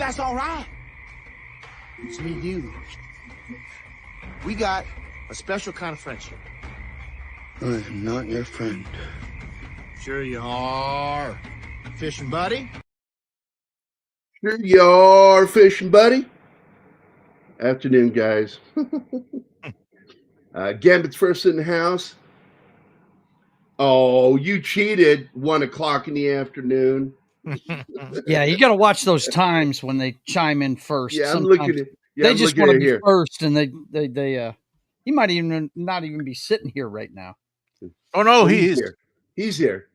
that's all right. It's me and you. We got a special kind of friendship. I am not your friend. Sure you are. Fishing buddy? Sure you are, fishing buddy. Afternoon, guys. Gambit's first in the house. Oh, you cheated. 1 o'clock in the afternoon. Yeah, you got to watch those times when they chime in first. Yeah, I'm Sometimes looking at. Yeah, they I'm just looking want to at be here. first, and he might even not even be sitting here right now. Oh no, he he's is. here. He's here.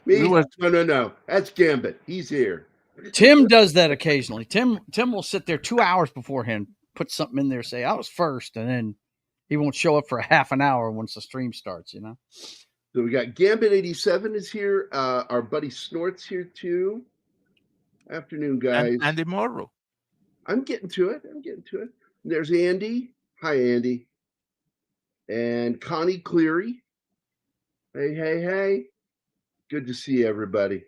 We were- No. That's Gambit. He's here. Tim does that occasionally. Tim will sit there 2 hours beforehand, put something in there, say I was first, and then he won't show up for a half an hour once the stream starts. You know. So we got Gambit 87 is here. Our buddy Snort's here too. Afternoon, guys. And tomorrow. I'm getting to it. There's Andy. Hi, Andy. And Connie Cleary. Hey. Good to see everybody.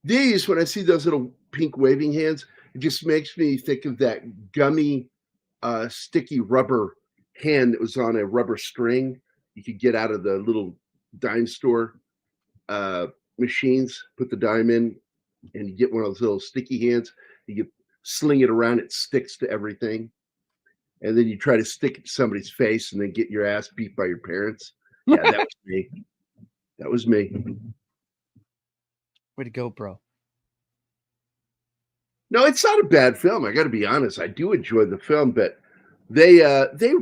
These, when I see those little pink waving hands, it just makes me think of that gummy, sticky rubber hand that was on a rubber string you could get out of the little dime store machines, put the dime in, and you get one of those little sticky hands. You sling it around, it sticks to everything. And then you try to stick it to somebody's face and then get your ass beat by your parents. Yeah, that was me. That was me. Way to go, bro. No, it's not a bad film. I got to be honest. I do enjoy the film, but they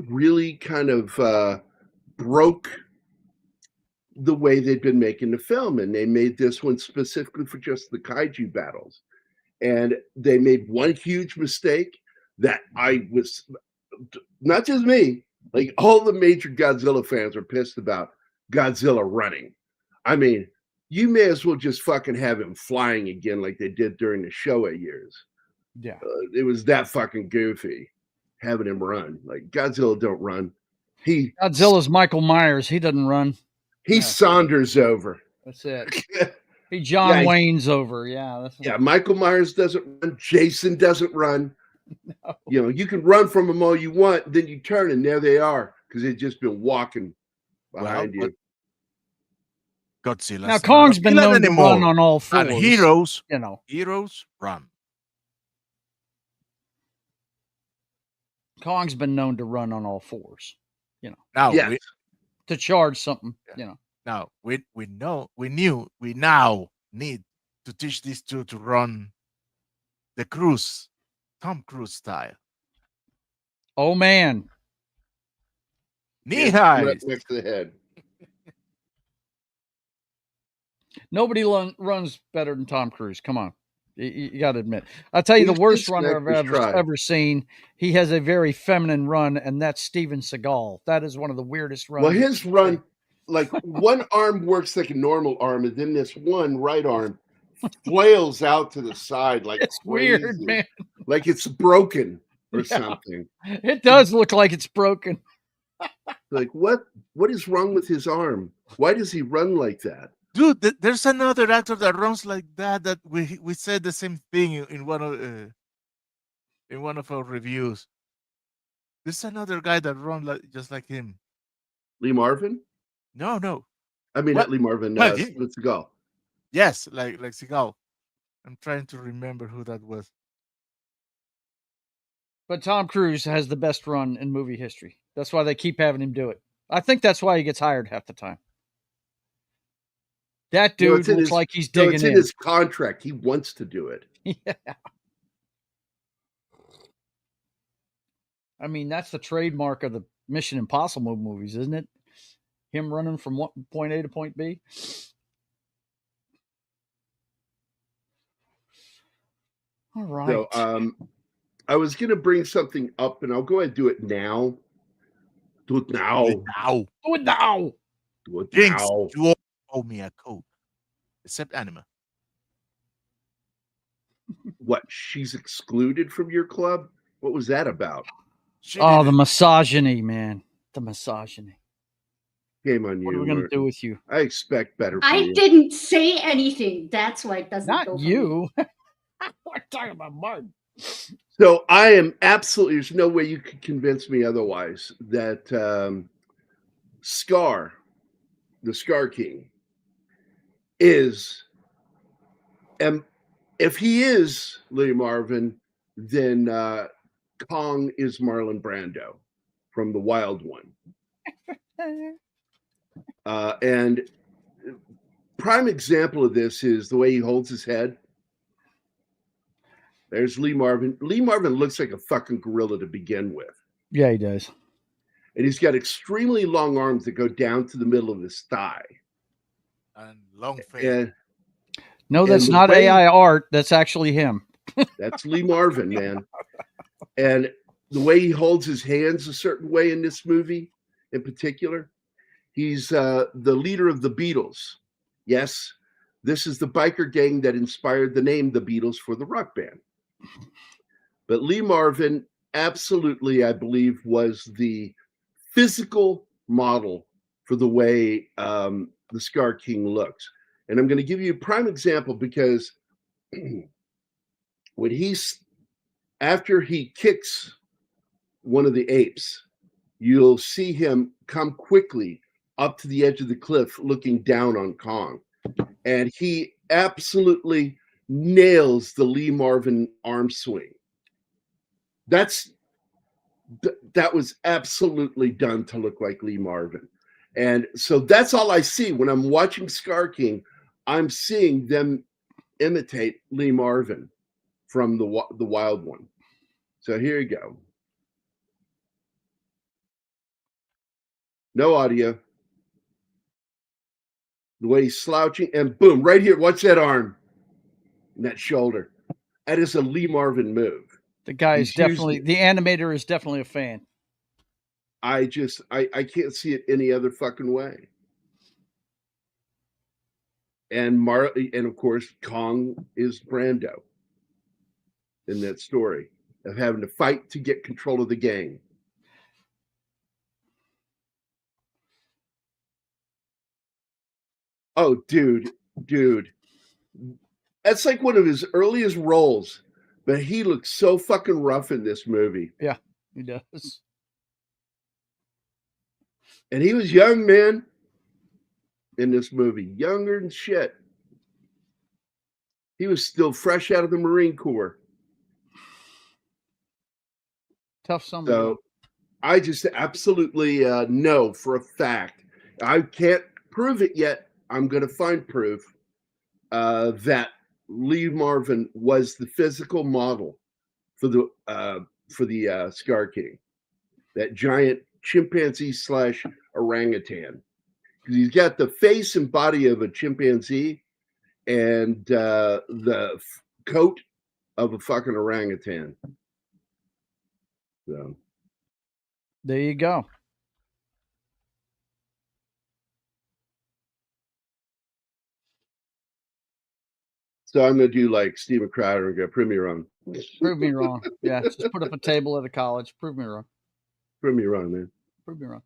really kind of broke the way they'd been making the film, and they made this one specifically for just the kaiju battles. And they made one huge mistake that I was, not just me, like all the major Godzilla fans were pissed about Godzilla running. I mean, you may as well just fucking have him flying again like they did during the Showa years. Yeah. It was that fucking goofy having him run. Like Godzilla don't run. Godzilla's Michael Myers. He doesn't run. He Saunders over. That's it. He John Wayne's over. Yeah. Michael Myers doesn't run. Jason doesn't run. No. You know, you can run from them all you want. Then you turn and there they are because they've just been walking behind you. Godzilla. Now Kong's been known to run on all fours. And heroes, heroes run. Kong's been known to run on all fours. You know. Now to charge something. You know. Now we now need to teach these two to run the Cruise, Tom Cruise style. Oh man. Knee high. Right next to the head. Nobody runs better than Tom Cruise. Come on. You got to admit. I'll tell you the worst runner I've ever seen. He has a very feminine run, and that's Steven Seagal. That is one of the weirdest runs. Well, his run, like one arm works like a normal arm, and then this one right arm flails out to the side like it's crazy. Weird, man. Like it's broken or something. It does look like it's broken. Like what is wrong with his arm? Why does he run like that? Dude, there's another actor that runs like that. That we said the same thing in one of our reviews. There's another guy that runs just like him. Lee Marvin? No. I mean, not Lee Marvin. Let's go. Yes, like Seagal. I'm trying to remember who that was. But Tom Cruise has the best run in movie history. That's why they keep having him do it. I think that's why he gets hired half the time. That dude looks like he's digging in. It's in his contract. He wants to do it. Yeah. I mean, that's the trademark of the Mission Impossible movies, isn't it? Him running from point A to point B. All right. So, I was going to bring something up, and I'll go ahead and do it now. Do it now. Jinx, you owe me a Coke. Except Anima. What? She's excluded from your club? What was that about? The misogyny, man. The misogyny. Game on you. What are we going to do with you? I expect better. I didn't say anything. That's why it doesn't go you. We're talking about Martin. So I am absolutely, there's no way you could convince me otherwise that Scar, the Scar King, is, and if he is Lee Marvin, then Kong is Marlon Brando from The Wild One. And prime example of this is the way he holds his head. There's Lee Marvin. Lee Marvin looks like a fucking gorilla to begin with. Yeah, he does. And he's got extremely long arms that go down to the middle of his thigh. And long face. And no, that's not AI art. That's actually him. That's Lee Marvin, man. And the way he holds his hands a certain way in this movie in particular, he's the leader of the Beatles. Yes, this is the biker gang that inspired the name The Beatles for the rock band. But Lee Marvin absolutely, I believe, was the physical model for the way the Scar King looks. And I'm going to give you a prime example because when after he kicks one of the apes, you'll see him come quickly up to the edge of the cliff looking down on Kong. And he absolutely nails the Lee Marvin arm swing. That was absolutely done to look like Lee Marvin. And so that's all I see when I'm watching Scar King. I'm seeing them imitate Lee Marvin from the Wild One. So here you go. No audio. The way he's slouching, and boom, right here. Watch that arm and that shoulder. That is a Lee Marvin move. The guy is definitely, the animator is definitely a fan. I can't see it any other fucking way. And of course, Kong is Brando in that story of having to fight to get control of the gang. Oh, dude. That's like one of his earliest roles, but he looks so fucking rough in this movie. Yeah, he does. And he was young, man, in this movie. Younger than shit. He was still fresh out of the Marine Corps. Tough summer. So I just absolutely know for a fact. I can't prove it yet. I'm going to find proof that Lee Marvin was the physical model for the Scar King, that giant chimpanzee / orangutan, because he's got the face and body of a chimpanzee and the coat of a fucking orangutan. So there you go. So I'm going to do like Steven Crowder and go, prove me wrong. Prove me wrong. Yeah, just put up a table at a college. Prove me wrong. Prove me wrong, man. Prove me wrong.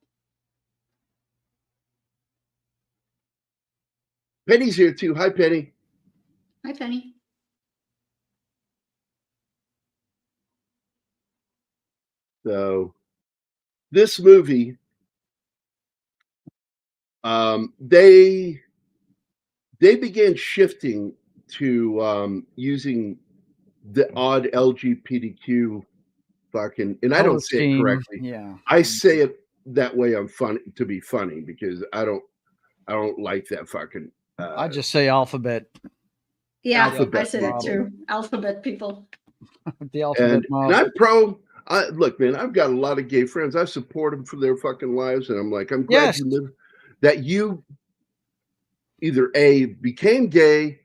Penny's here too. Hi, Penny. Hi, Penny. So this movie, they began shifting to using the odd LGBTQ fucking, and I don't say it correctly. Yeah, I say it that way. I'm funny to be funny because I don't like that fucking. I just say alphabet. Yeah, alphabet I said it too. Alphabet people. The alphabet and I'm pro. Look, man, I've got a lot of gay friends. I support them for their fucking lives, and I'm like, I'm glad you live, that you either A, became gay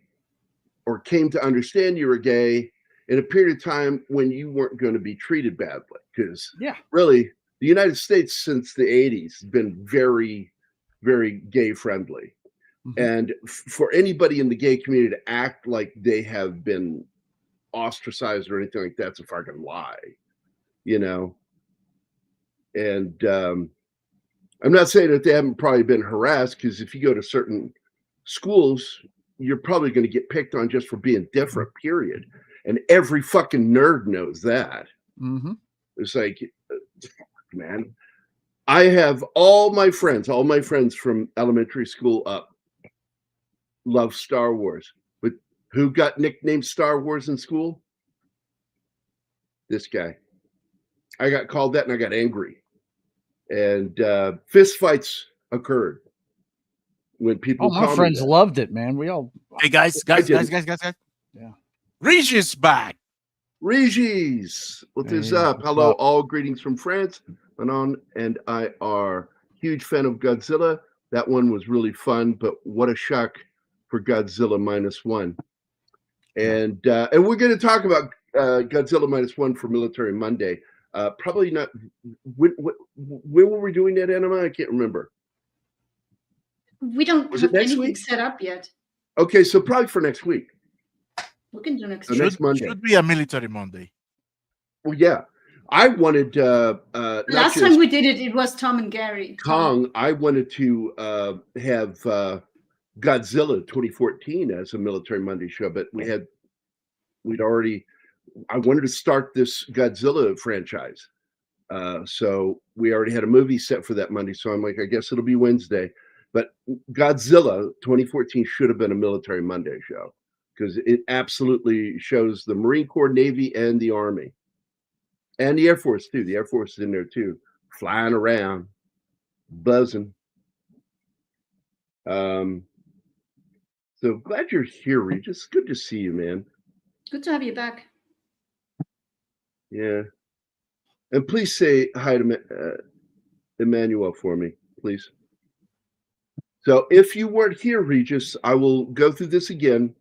or came to understand you were gay in a period of time when you weren't going to be treated badly. Because really, the United States since the 80s has been very, very gay friendly. Mm-hmm. And for anybody in the gay community to act like they have been ostracized or anything like that's a fucking lie, you know? And I'm not saying that they haven't probably been harassed, because if you go to certain schools, you're probably going to get picked on just for being different, period. and every fucking nerd knows that. Mm-hmm. It's like, man, I have all my friends from elementary school up love Star Wars. But who got nicknamed Star Wars in school? This guy. I got called that and I got angry. And fist fights occurred when people. Oh, my friends loved it, man. We all. Hey guys. Yeah. Regis back. Regis, what is up? Hello, all greetings from France. Manon and I are huge fan of Godzilla. That one was really fun, but what a shock for Godzilla -1. And we're going to talk about Godzilla -1 for Military Monday. Probably not. When were we doing that, Anima? I can't remember. We don't have anything set up yet. Okay, so probably for next week. We can do next Monday. Should be a Military Monday. Well, yeah. I wanted last time we did it, it was Tom and Gary. Kong. I wanted to have Godzilla 2014 as a Military Monday show, but I wanted to start this Godzilla franchise. So we already had a movie set for that Monday. So I'm like, I guess it'll be Wednesday. But Godzilla 2014 should have been a Military Monday show because it absolutely shows the Marine Corps, Navy, and the Army. And the Air Force, too. The Air Force is in there, too. Flying around, buzzing. So glad you're here, Regis. Good to see you, man. Good to have you back. Yeah. And please say hi to Emmanuel for me, please. So if you weren't here, Regis, I will go through this again.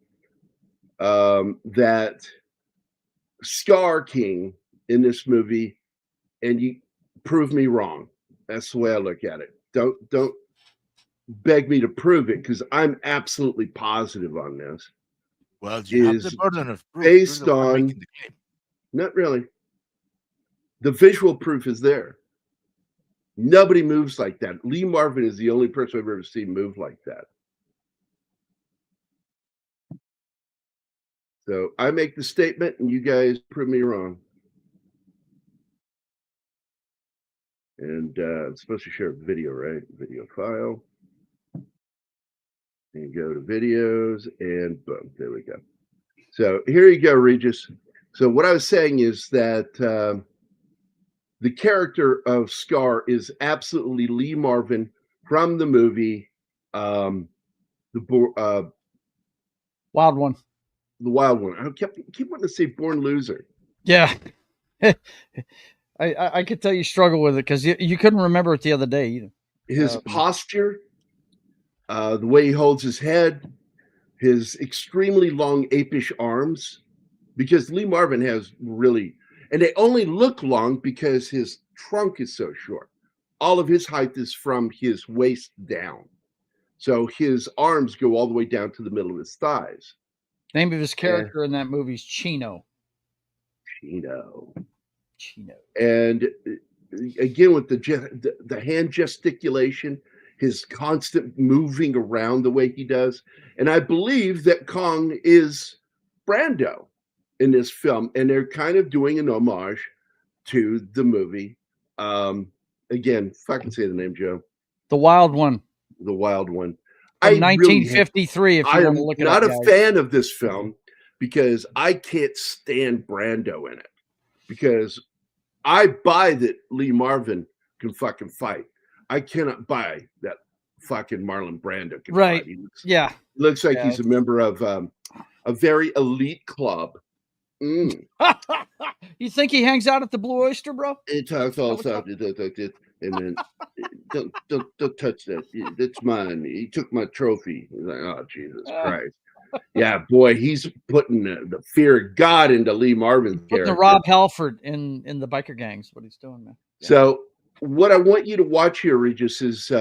That Scar King in this movie, and you prove me wrong. That's the way I look at it. Don't beg me to prove it because I'm absolutely positive on this. Well, you have the burden of proof. Based on not really. The visual proof is there. Nobody moves like that. Lee Marvin is the only person I've ever seen move like that. So I make the statement and you guys prove me wrong. And I'm supposed to share a video, right? Video file. And go to videos and boom, there we go. So here you go, Regis. So what I was saying is that the character of Scar is absolutely Lee Marvin from the movie Wild One. The Wild One. I keep wanting to say Born Loser. Yeah. I could tell you struggle with it because you couldn't remember it the other day either. His posture, the way he holds his head, his extremely long apish arms, because Lee Marvin has really, and they only look long because his trunk is so short. All of his height is from his waist down. So his arms go all the way down to the middle of his thighs. Name of his character in that movie is Chino. Chino. And again, with the hand gesticulation, his constant moving around the way he does. And I believe that Kong is Brando in this film. And they're kind of doing an homage to the movie. Again, if I can say the name, Joe. The Wild One. The Wild One. From 1953, if you want to look it up. I am not a fan of this film because I can't stand Brando in it. Because I buy that Lee Marvin can fucking fight. I cannot buy that fucking Marlon Brando can fight. He looks like he's a member of a very elite club. You think he hangs out at the Blue Oyster, bro? It talks all stuff. And then don't touch that. That's mine. He took my trophy. He's like, oh, Jesus Christ. Yeah, boy, he's putting the fear of God into Lee Marvin's character. The Rob Halford in the biker gangs. What he's doing, man. Yeah. So what I want you to watch here, Regis, is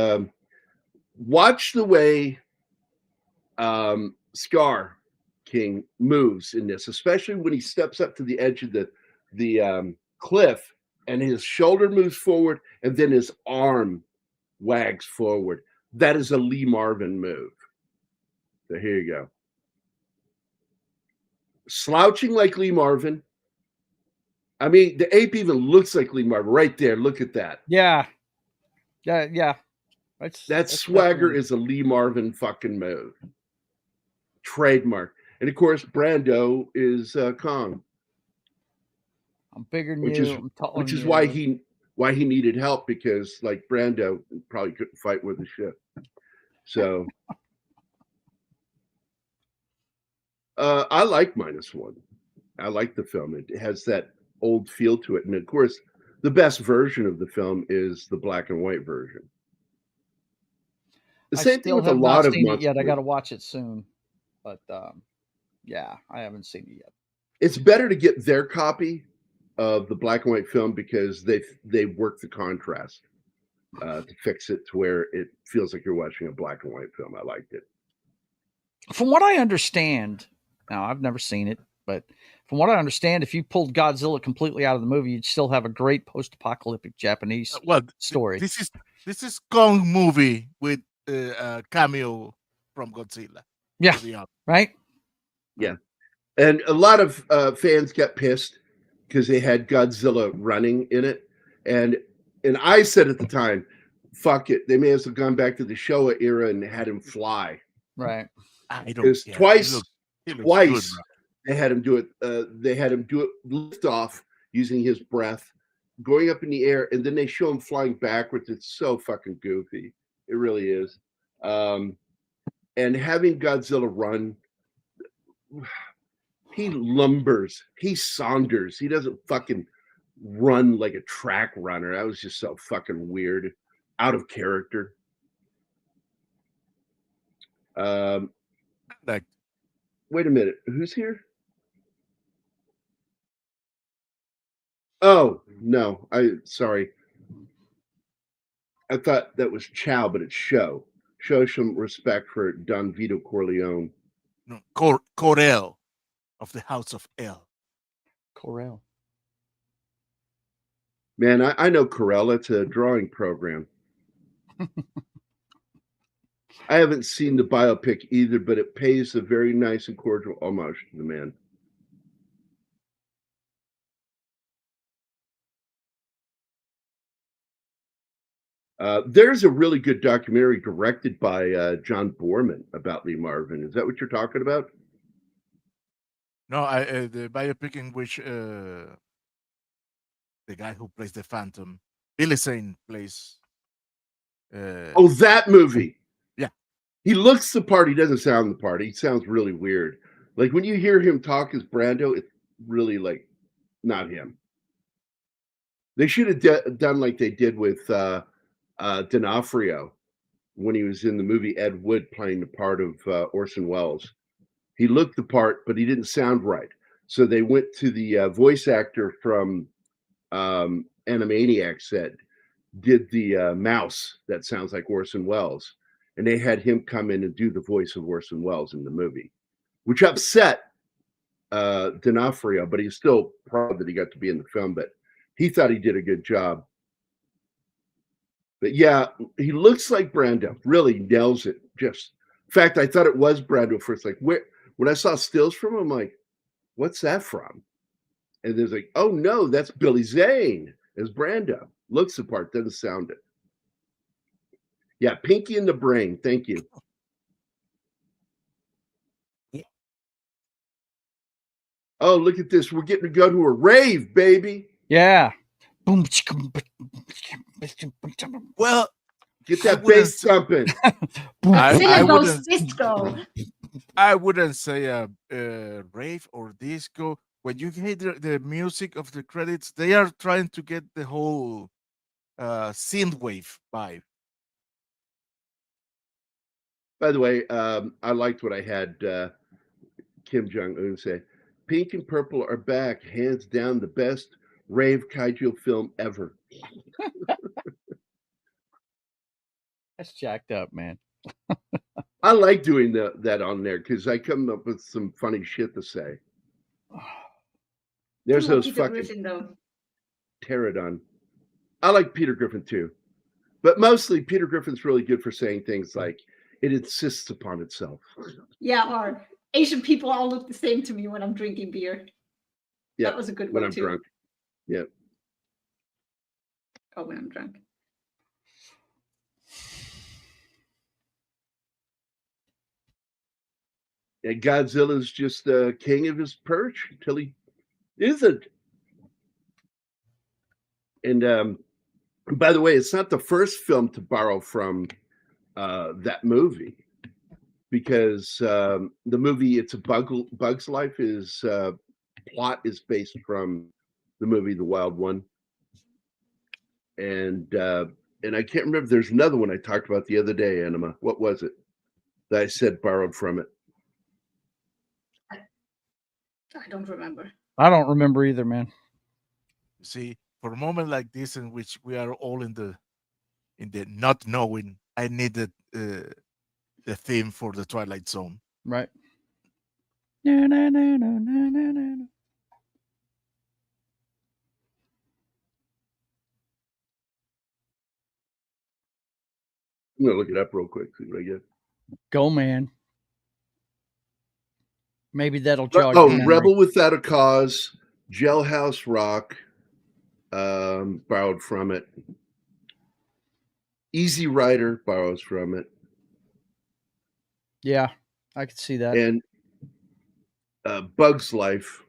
watch the way Scar King moves in this, especially when he steps up to the edge of the cliff and his shoulder moves forward and then his arm wags forward. That is a Lee Marvin move. So here you go. slouching like Lee Marvin. I mean, the ape even looks like Lee Marvin right there. Look at that. Yeah. That swagger is a Lee Marvin fucking move. Trademark. And of course, Brando is Kong. I'm bigger than which you. Which is why he needed help, because like Brando probably couldn't fight with the ship. So I like -1. I like the film. It has that old feel to it. And of course, the best version of the film is the black and white version. The same thing with a lot of it yet. I got to watch it soon. But yeah, I haven't seen it yet. It's better to get their copy of the black and white film because they work the contrast to fix it to where it feels like you're watching a black and white film. I liked it. From what I understand, now I've never seen it, but from what I understand, if you pulled Godzilla completely out of the movie, you'd still have a great post-apocalyptic Japanese story. This is Kong movie with a cameo from Godzilla. Yeah, right. Yeah, and a lot of fans got pissed because they had Godzilla running in it, and I said at the time, "Fuck it, they may as well gone back to the Showa era and had him fly." Right. I don't care. Twice good, they had him do it. They had him do it lift off using his breath, going up in the air, and then they show him flying backwards. It's so fucking goofy. It really is. And having Godzilla run, he lumbers, he saunders. He doesn't fucking run like a track runner. That was just so fucking weird, out of character. Wait a minute, who's here? Oh no, sorry. I thought that was Chow, but it's Show. Show some respect for Don Vito Corleone. No, Corel of the House of L. Corel. Man, I know Corel. It's a drawing program. I haven't seen the biopic either, but it pays a very nice and cordial homage to the man. There's a really good documentary directed by John Borman about Lee Marvin. Is that what you're talking about? No, the biopic in which the guy who plays the Phantom, Billy Zane, plays. Oh, that movie. Yeah. He looks the part. He doesn't sound the part. He sounds really weird. Like when you hear him talk as Brando, it's really like not him. They should have done like they did with D'Onofrio when he was in the movie Ed Wood playing the part of Orson Welles. He looked the part, but he didn't sound right. So they went to the voice actor from Animaniacs that did the mouse that sounds like Orson Welles. And they had him come in and do the voice of Orson Welles in the movie, which upset D'Onofrio, but he's still proud that he got to be in the film. But he thought he did a good job. But yeah, he looks like Brando. Really nails it. Just, in fact, I thought it was Brando first. Like when I saw stills from him, I'm like, what's that from? And there's like, oh no, that's Billy Zane as Brando. Looks the part, doesn't sound it. Yeah, Pinky in the Brain. Thank you. Yeah. Oh, look at this. We're getting to go to a rave, baby. Yeah. Well, get that bass thumping. I wouldn't say a rave or disco. When you hear the music of the credits, they are trying to get the whole synthwave vibe. By the way, I liked what I had Kim Jong-un say. Pink and Purple are back, hands down the best rave kaiju film ever. That's jacked up, man. I like doing that on there because I come up with some funny shit to say. There's those Peter fucking Griffin, though. pterodon. I like Peter Griffin too, but mostly Peter Griffin's really good for saying things like it insists upon itself. Yeah, or Asian people all look the same to me when I'm drinking beer. Yeah, that was a good when one I'm too. drunk. Yeah. Oh, when I'm drunk. And Godzilla's just the king of his perch until he isn't. And by the way, it's not the first film to borrow from that movie, because the movie "It's a Bug's Life" is plot is based from the movie The Wild One, and I can't remember. There's another one I talked about the other day, Anima. What was it that I said borrowed from it? I don't remember. I don't remember either, man. You see, for a moment like this, in which we are all in the not knowing, I needed the theme for the Twilight Zone. Right. No, no, no, no, no, no, no. I'm gonna look it up real quick. See what I get. Go, man. Maybe that'll jog. Oh, Rebel Without a Cause, Jailhouse Rock, borrowed from it. Easy Rider borrows from it. Yeah, I could see that. And Bug's Life.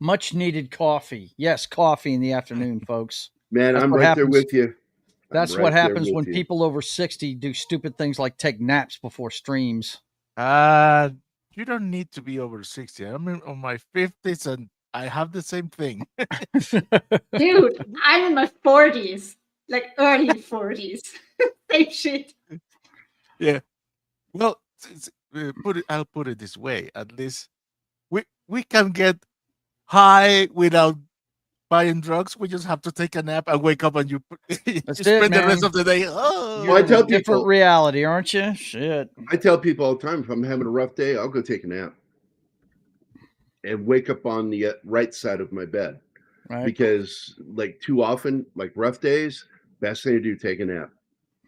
Much needed coffee. Yes, coffee in the afternoon, folks. Man, I'm right there with you. That's what happens when people over 60 do stupid things like take naps before streams. You don't need to be over 60. I'm on my 50s and I have the same thing. Dude, I'm in my 40s, like early 40s. Same shit. Yeah. Well, I'll put it this way. At least we can get high without buying drugs. We just have to take a nap and wake up, and you spend the rest of the day. Oh, you're in a different reality, aren't you? Shit. I tell people all the time, if I'm having a rough day, I'll go take a nap and wake up on the right side of my bed. Right. Because like too often, like rough days, best thing to do, take a nap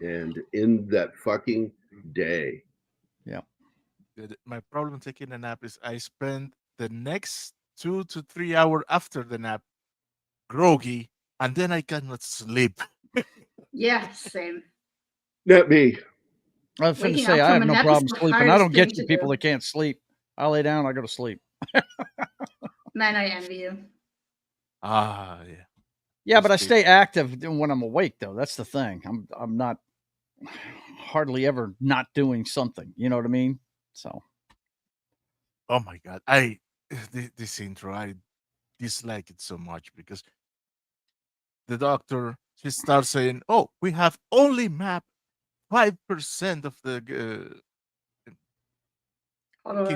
and end that fucking day. Yeah. My problem taking a nap is I spend the next 2 to 3 hours after the nap groggy, and then I cannot sleep. Yeah, same. Not me. I was going to say, I have no problem sleeping. I don't get you people that can't sleep. I lay down, I go to sleep. Man, I envy you. Yeah. Yeah, but I stay active when I'm awake, though. That's the thing. I'm not hardly ever not doing something. You know what I mean? So. Oh my God. This intro, I dislike it so much because the doctor, she starts saying, "Oh, we have only mapped 5% of the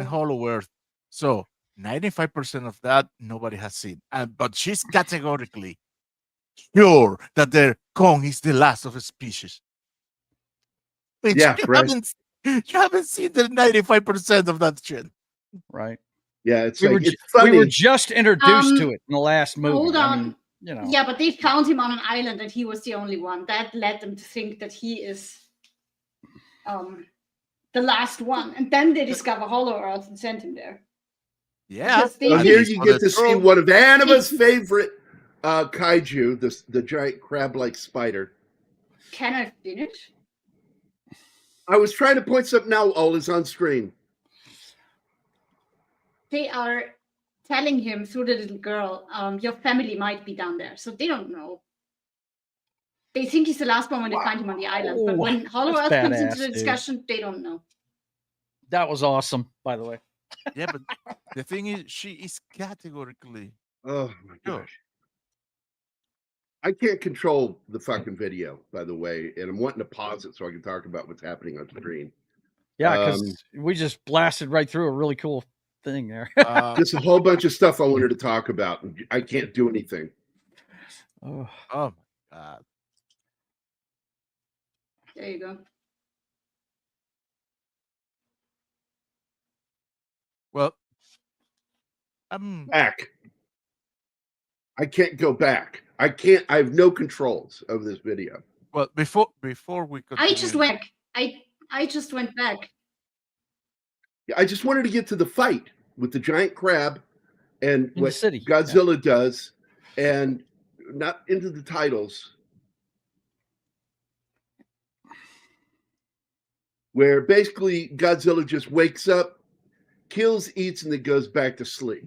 Hollow Earth. So 95% of that nobody has seen. But she's categorically sure that the Kong is the last of a species. Which yeah, you haven't seen the 95% of that shit. Right. Yeah, it's we were just introduced to it in the last movie. Hold on. I mean, you know. Yeah, but they found him on an island and he was the only one. That led them to think that he is the last one. And then they discover Hollow Earth and send him there. Yeah. Well, here you get to see one of Anima's favorite kaiju, the giant crab-like spider. Can I finish? I was trying to point something out. All is on screen. They are telling him through the little girl, your family might be down there. So they don't know. They think he's the last one when they find him on the island. But when Hollow Earth comes into the discussion, they don't know. That was awesome, by the way. Yeah, but the thing is, she is categorically. Oh my gosh. I can't control the fucking video, by the way, and I'm wanting to pause it so I can talk about what's happening on screen. Yeah, because we just blasted right through a really cool thing there. Just a whole bunch of stuff I wanted to talk about. I can't do anything. Oh my God. There you go. Well, I'm back. I can't go back. I have no controls of this video. Well, before we continue, I just went. I just went back. I just wanted to get to the fight with the giant crab and In what the city. Godzilla does, and not into the titles, where basically Godzilla just wakes up, kills, eats, and then goes back to sleep.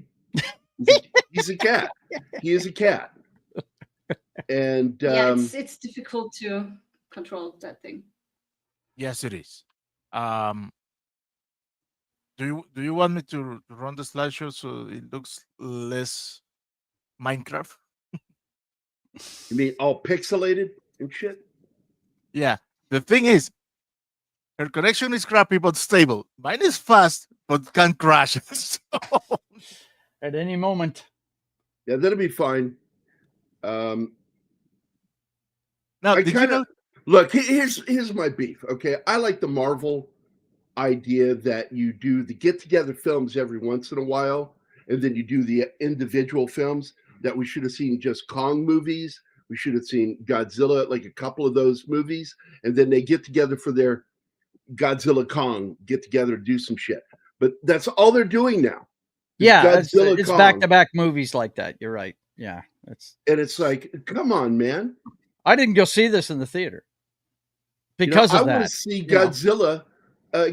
He's a cat. He is a cat. And Yeah, it's difficult to control that thing. Yes, it is. Do you want me to run the slideshow so it looks less Minecraft? You mean all pixelated and shit? Yeah. The thing is, her connection is crappy but stable. Mine is fast but can crash. So... At any moment. Yeah, that'll be fine. Now, look, here's my beef. Okay, I like the Marvel idea that you do the get-together films every once in a while, and then you do the individual films. That we should have seen just Kong movies. We should have seen Godzilla, like a couple of those movies, and then they get together for their Godzilla Kong, get together to do some shit. But that's all they're doing now. Yeah, it's back-to-back movies like that. You're right. Yeah, it's like, come on, man. I didn't go see this in the theater because of that. I want to see Godzilla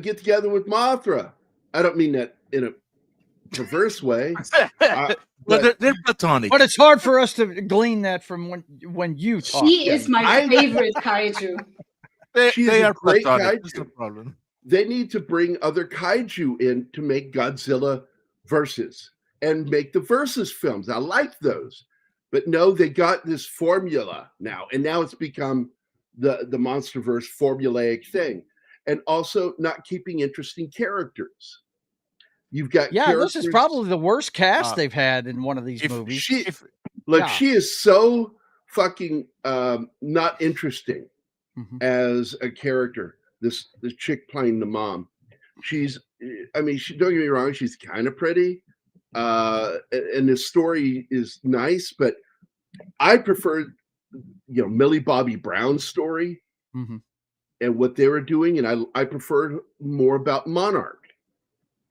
get together with Mothra. I don't mean that in a perverse way. But they're platonic. But it's hard for us to glean that from when you talk. She is my favorite kaiju. They are great kaiju. That's no problem. They need to bring other kaiju in to make Godzilla versus and make the versus films. I like those. But no, they got this formula now. And now it's become the MonsterVerse formulaic thing. And also not keeping interesting characters. You've got this is probably the worst cast they've had in one of these movies. She is so fucking not interesting as a character. This chick playing the mom. Don't get me wrong, she's kind of pretty. And the story is nice, but I prefer Millie Bobby Brown's story and what they were doing, and I prefer more about Monarch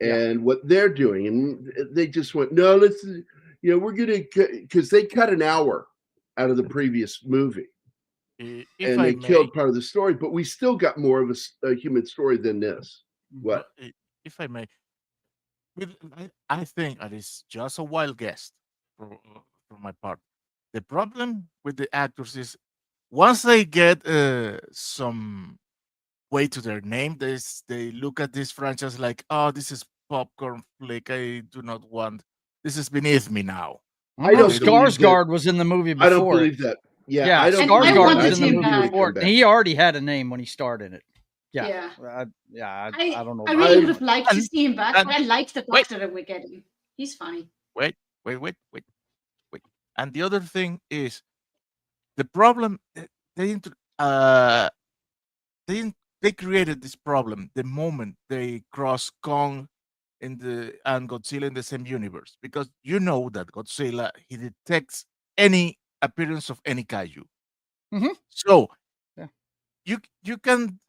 and what they're doing. And they just went, no, we're gonna, because they cut an hour out of the previous movie. And they killed part of the story, but we still got more of a human story than this. What? If I may, I think it is just a wild guess for my part. The problem with the actors is once they get some weight to their name, they look at this franchise like, oh, this is popcorn flick. I do not want. This is beneath me now. I know Skarsgård was in the movie before. I don't believe that. Yeah, Skarsgård was in the movie before. He already had a name when he started it. I don't know. I really would have liked to see him back, but I like the doctor that we're getting. He's funny. Wait. And the other thing is the problem. They created this problem the moment they cross Kong and Godzilla in the same universe, because you know that Godzilla, he detects any appearance of any kaiju. So you can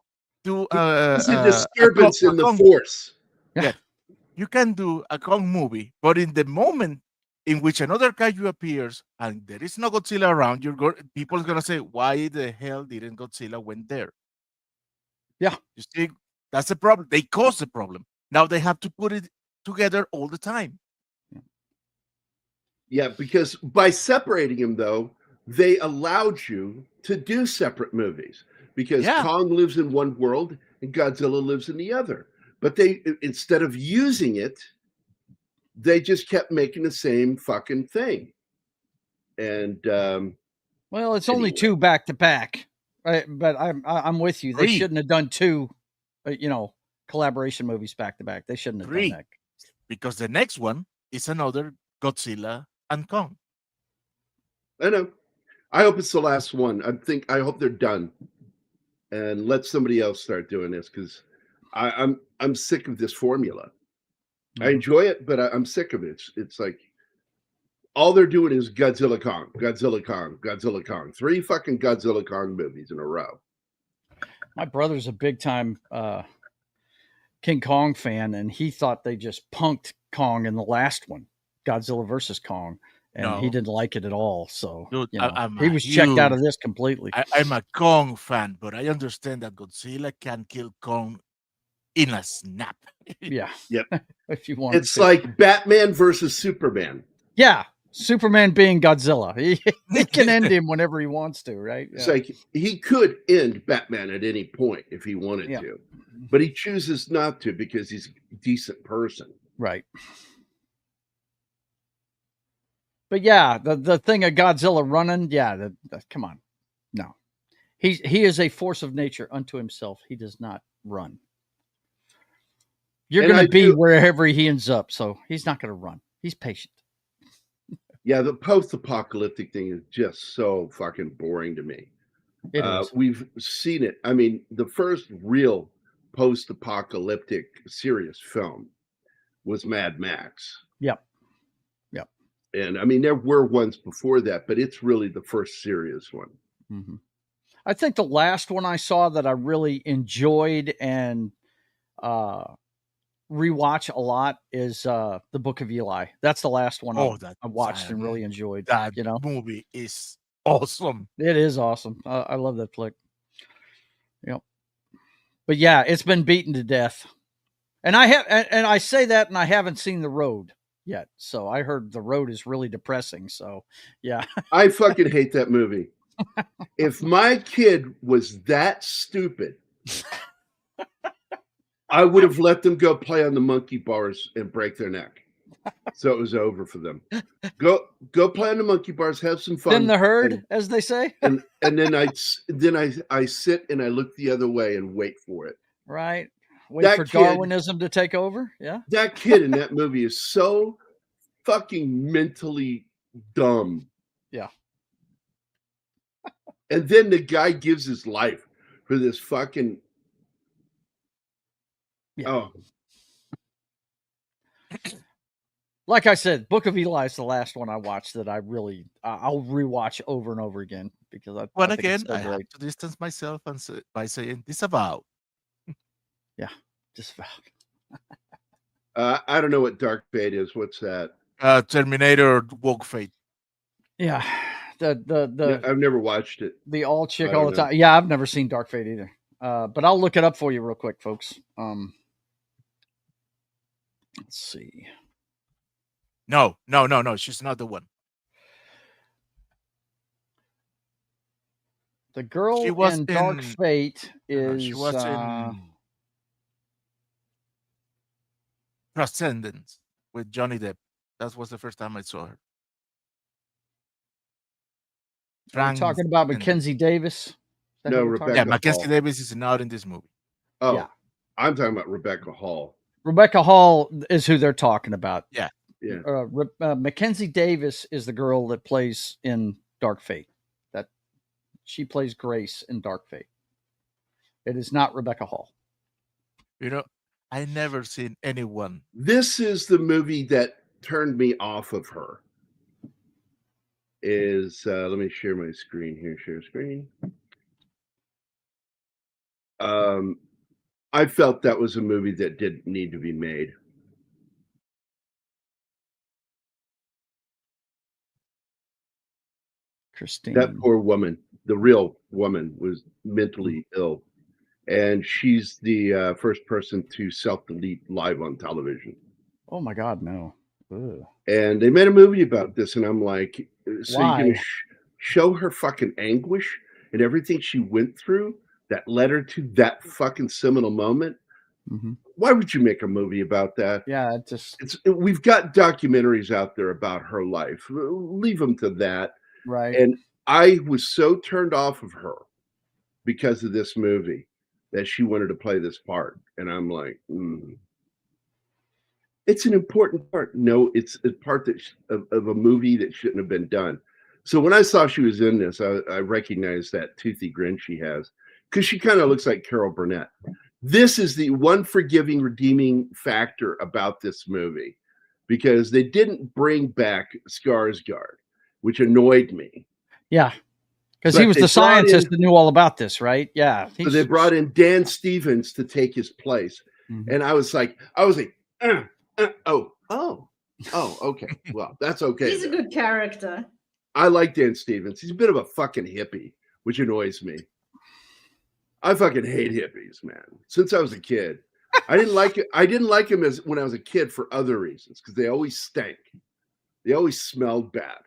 do it's a disturbance in the force. Yeah, you can do a Kong movie, but in the moment in which another kaiju appears and there is no Godzilla around, people are gonna say, "Why the hell didn't Godzilla went there?" Yeah, you see, that's the problem. They caused the problem. Now they have to put it together all the time. Yeah, because by separating them, though, they allowed you to do separate movies. Because Kong lives in one world and Godzilla lives in the other. But they, instead of using it, they just kept making the same fucking thing. And well, it's only two back to back, right? But I'm with you. They shouldn't have done two, collaboration movies back to back. They shouldn't have done that. Because the next one is another Godzilla and Kong. I know. I hope it's the last one. I hope they're done. And let somebody else start doing this, because I'm sick of this formula. I enjoy it, but I'm sick of it. It's like all they're doing is Godzilla Kong, Godzilla Kong, Godzilla Kong. 3 fucking Godzilla Kong movies in a row. My brother's a big time King Kong fan, and he thought they just punked Kong in the last one, Godzilla versus Kong, and he didn't like it at all. So Dude, he was checked out of this completely. I'm a Kong fan, but I understand that Godzilla can kill Kong in a snap. Yeah. Yep. If you want, it's like Batman versus Superman. Yeah. Superman being Godzilla, he can end him whenever he wants to, right? It's like he could end Batman at any point if he wanted to, but he chooses not to because he's a decent person. Right. But yeah, the thing of Godzilla running, come on. No. He is a force of nature unto himself. He does not run. You're going to be wherever he ends up, so he's not going to run. He's patient. Yeah, the post-apocalyptic thing is just so fucking boring to me. It is. We've seen it. I mean, the first real post-apocalyptic serious film was Mad Max. Yep. And I mean, there were ones before that, but it's really the first serious one. Mm-hmm. I think the last one I saw that I really enjoyed and rewatch a lot is the Book of Eli. That's the last one I watched and really enjoyed. That movie is awesome. It is awesome. I love that flick. Yep. But yeah, it's been beaten to death. And I say that, and I haven't seen The Road yet. So I heard The Road is really depressing. So yeah. I fucking hate that movie. If my kid was that stupid, I would have let them go play on the monkey bars and break their neck. So it was over for them. Go play on the monkey bars, have some fun. Then the herd, as they say. and then I sit and I look the other way and wait for it. Right. Wait for Darwinism to take over. Yeah. That kid in that movie is so fucking mentally dumb. Yeah. And then the guy gives his life for this fucking. Yeah. Oh. Like I said, Book of Eli is the last one I watched that I'll rewatch over and over again because I have to distance myself by saying disavow. Yeah, disavow. I don't know what Dark Fate is. What's that? Terminator Woke Fate. Yeah, I've never watched it. The all chick all the time. Yeah, I've never seen Dark Fate either. But I'll look it up for you real quick, folks. Let's see. No. She's not the one. The girl in Dark Fate is. She was in Transcendence with Johnny Depp. That was the first time I saw her. Are you talking about Mackenzie Davis? No, Rebecca. Yeah, Mackenzie Davis is not in this movie. Oh, yeah. I'm talking about Rebecca Hall. Rebecca Hall is who they're talking about. Yeah. Mackenzie Davis is the girl that plays in Dark Fate. That she plays Grace in Dark Fate. It is not Rebecca Hall. I never seen anyone. This is the movie that turned me off of her. Let me share my screen here. Share screen. I felt that was a movie that didn't need to be made. Christine. That poor woman, the real woman, was mentally ill. And she's the first person to self-delete live on television. Oh my God, no. Ugh. And they made a movie about this, and I'm like, so why? you're going to show her fucking anguish and everything she went through that led her to that fucking seminal moment? Mm-hmm. Why would you make a movie about that? Yeah, we've got documentaries out there about her life. Leave them to that. Right. And I was so turned off of her because of this movie that she wanted to play this part. And I'm like, It's an important part. No, it's a part of a movie that shouldn't have been done. So when I saw she was in this, I recognized that toothy grin she has because she kind of looks like Carol Burnett. This is the one forgiving, redeeming factor about this movie because they didn't bring back Skarsgård, which annoyed me. Yeah. Because he was the scientist that knew all about this, right? Yeah. So they brought in Dan Stevens to take his place. Mm-hmm. And I was like, oh, okay. Well, that's okay. He's a good character. I like Dan Stevens. He's a bit of a fucking hippie, which annoys me. I fucking hate hippies, man. Since I was a kid. I didn't like it. I didn't like him when I was a kid for other reasons, because they always stank. They always smelled bad.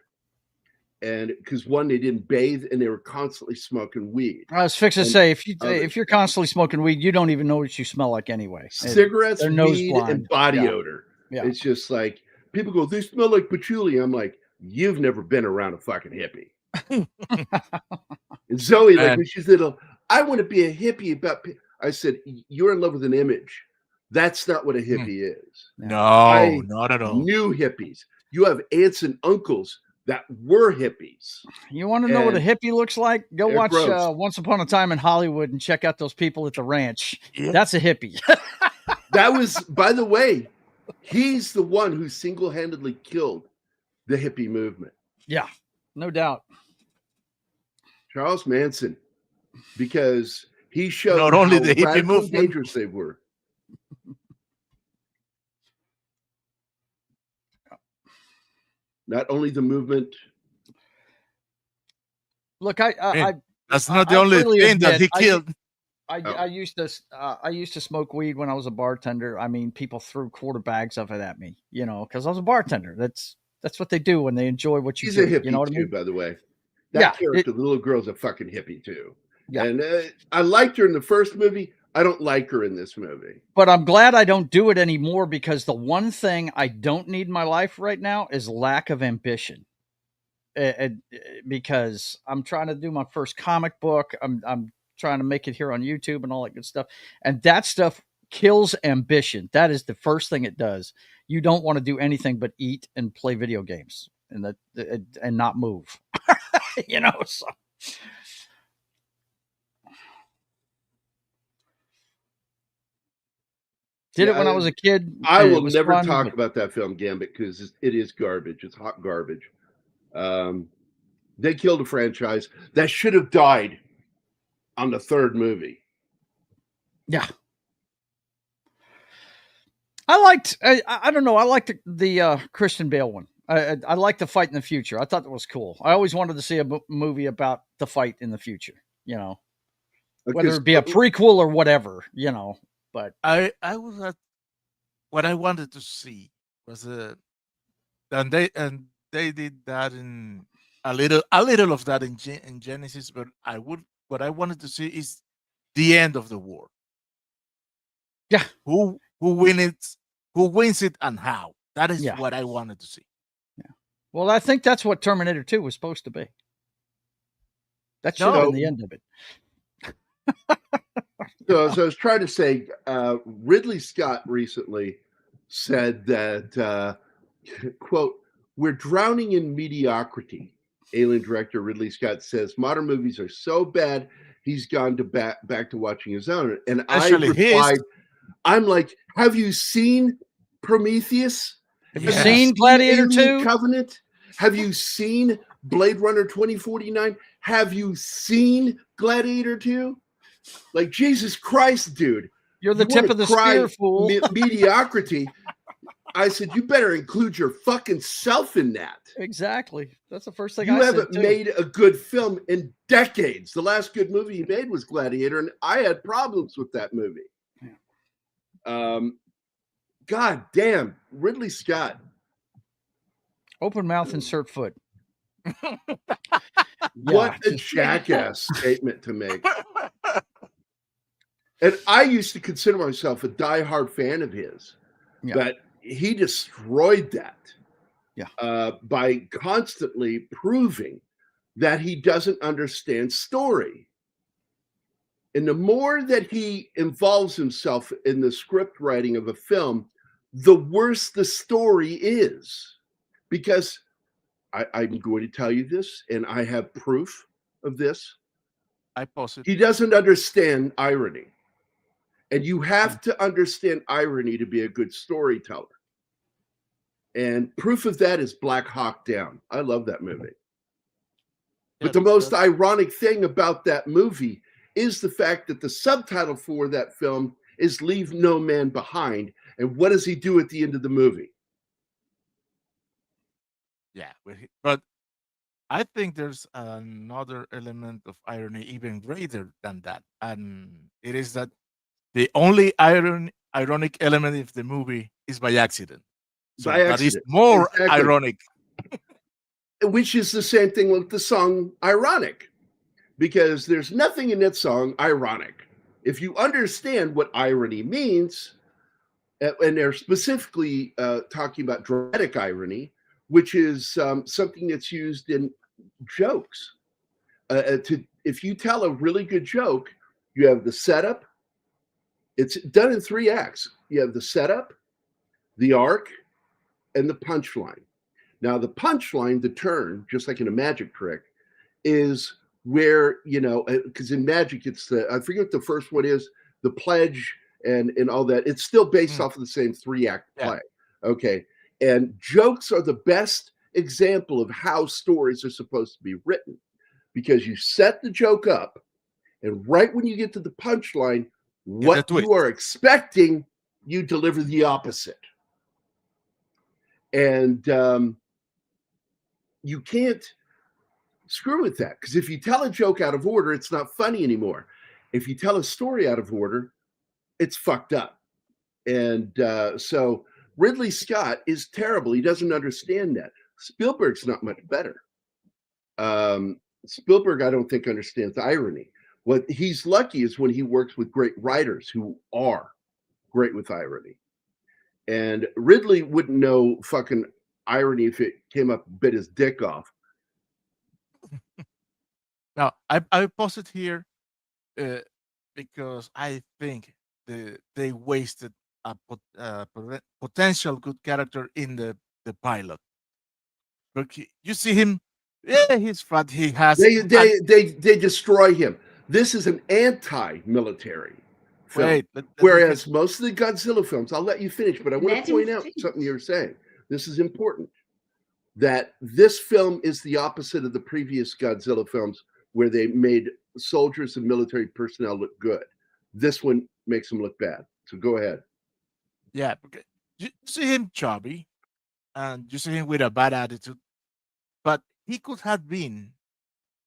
And because one, they didn't bathe and they were constantly smoking weed. I was fixing to say, if you're constantly smoking weed, you don't even know what you smell like anyway. Cigarettes, weed, and body odor. Yeah. It's just like, people go, they smell like patchouli. I'm like, you've never been around a fucking hippie. And Zoe, like when she's little, I want to be a hippie about. I said, you're in love with an image. That's not what a hippie is. No, not at all. New hippies. You have aunts and uncles that were hippies. You want to know what a hippie looks like? Go watch Once Upon a Time in Hollywood and check out those people at the ranch. Yeah. That's a hippie. That was, by the way, he's the one who single-handedly killed the hippie movement. Yeah, no doubt. Charles Manson, because he showed not only the hippie movement, dangerous they were. Not only the movement. Look, that's not the only thing that he killed. I used to smoke weed when I was a bartender. I mean, people threw quarter bags of it at me, because I was a bartender. That's what they do when they enjoy what you do. He's a hippie you know what too, I mean? By the way. That character, the little girl's a fucking hippie too. Yeah. And I liked her in the first movie. I don't like her in this movie. But I'm glad I don't do it anymore, because the one thing I don't need in my life right now is lack of ambition. Because I'm trying to do my first comic book. I'm trying to make it here on YouTube and all that good stuff. And that stuff kills ambition. That is the first thing it does. You don't want to do anything but eat and play video games and not move. So. Did it when I was a kid. I will never talk about that film, Gambit, because it is garbage. It's hot garbage. They killed a franchise that should have died on the third movie. Yeah. I don't know. I liked the Christian Bale one. I like the fight in the future. I thought that was cool. I always wanted to see a movie about the fight in the future, whether it be a prequel or whatever, but I was at what I wanted to see was and they did that in a little of that in Genesis, but what I wanted to see is the end of the war. Yeah. Who wins it and how? That is what I wanted to see. Yeah. Well, I think that's what Terminator 2 was supposed to be. That should have been the end of it. So I was trying to say, Ridley Scott recently said that, quote, "We're drowning in mediocrity." Alien director Ridley Scott says modern movies are so bad he's gone to back to watching his own. And I replied, I'm like, have you seen Prometheus? Have you seen Gladiator 2? Covenant? Have you seen Blade Runner 2049? Have you seen Gladiator 2? Like, Jesus Christ, dude. You're the tip of the spear, fool. Mediocrity. I said, you better include your fucking self in that. Exactly. That's the first thing I said. You haven't made a good film in decades. The last good movie he made was Gladiator, and I had problems with that movie. Yeah. God damn, Ridley Scott. Open mouth, insert foot. What a jackass statement to make. And I used to consider myself a diehard fan of his, but he destroyed that by constantly proving that he doesn't understand story. And the more that he involves himself in the script writing of a film, the worse the story is. Because I'm going to tell you this, and I have proof of this. I post it. He doesn't understand irony. And you have to understand irony to be a good storyteller. And proof of that is Black Hawk Down. I love that movie. But the most ironic thing about that movie is the fact that the subtitle for that film is Leave No Man Behind. And what does he do at the end of the movie? Yeah, but I think there's another element of irony even greater than that. And it is that the only ironic element of the movie is by accident. So By that is accident. more Exactly. ironic. Which is the same thing with the song Ironic, because there's nothing in that song ironic. If you understand what irony means, and they're specifically talking about dramatic irony, which is something that's used in jokes. If you tell a really good joke, you have the setup. It's done in 3 acts. You have the setup, the arc, and the punchline. Now, the punchline, the turn, just like in a magic trick, is where, because in magic, it's I forget what the first one is, the pledge and all that. It's still based off of the same 3-act play. Okay. And jokes are the best example of how stories are supposed to be written, because you set the joke up, and right when you get to the punchline, what you are expecting, you deliver the opposite. And you can't screw with that, because if you tell a joke out of order, it's not funny anymore. If you tell a story out of order, it's fucked up. And so Ridley Scott is terrible. He doesn't understand that. Spielberg's not much better. Spielberg, I don't think, understands irony. What he's lucky is when he works with great writers who are great with irony. And Ridley wouldn't know fucking irony if it came up and bit his dick off. Now, I post it here because I think they wasted a potential good character in the pilot. But you see him, he's fat. He has they destroy him. This is an anti-military film. Whereas most of the Godzilla films, I'll let you finish, but I want to point out something you're saying. This is important. That this film is the opposite of the previous Godzilla films, where they made soldiers and military personnel look good. This one makes them look bad. So go ahead. Yeah, because you see him chubby, and you see him with a bad attitude, but he could have been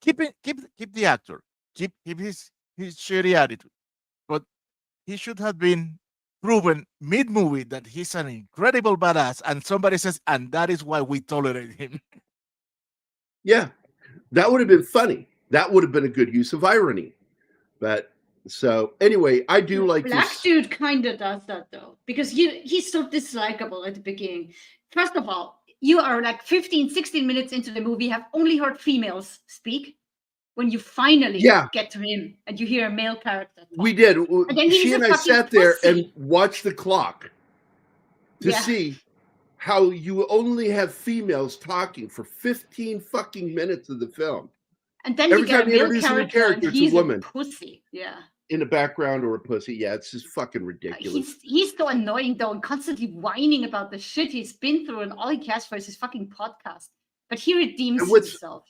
keep the actor, keep his shitty attitude, but he should have been proven mid-movie that he's an incredible badass, and somebody says, and that is why we tolerate him. Yeah, that would have been funny. That would have been a good use of irony. But so anyway, I do like Black dude kind of does that though, because he's so dislikable at the beginning. First of all, you are like 15, 16 minutes into the movie, have only heard females speak. When you finally get to him and you hear a male character talk. We did. She and I sat there and watched the clock to see how you only have females talking for 15 fucking minutes of the film. And then you get a male character and he's a pussy. Yeah. In the background or a pussy. Yeah, it's just fucking ridiculous. He's so annoying though, and constantly whining about the shit he's been through, and all he cares for is his fucking podcast. But he redeems himself.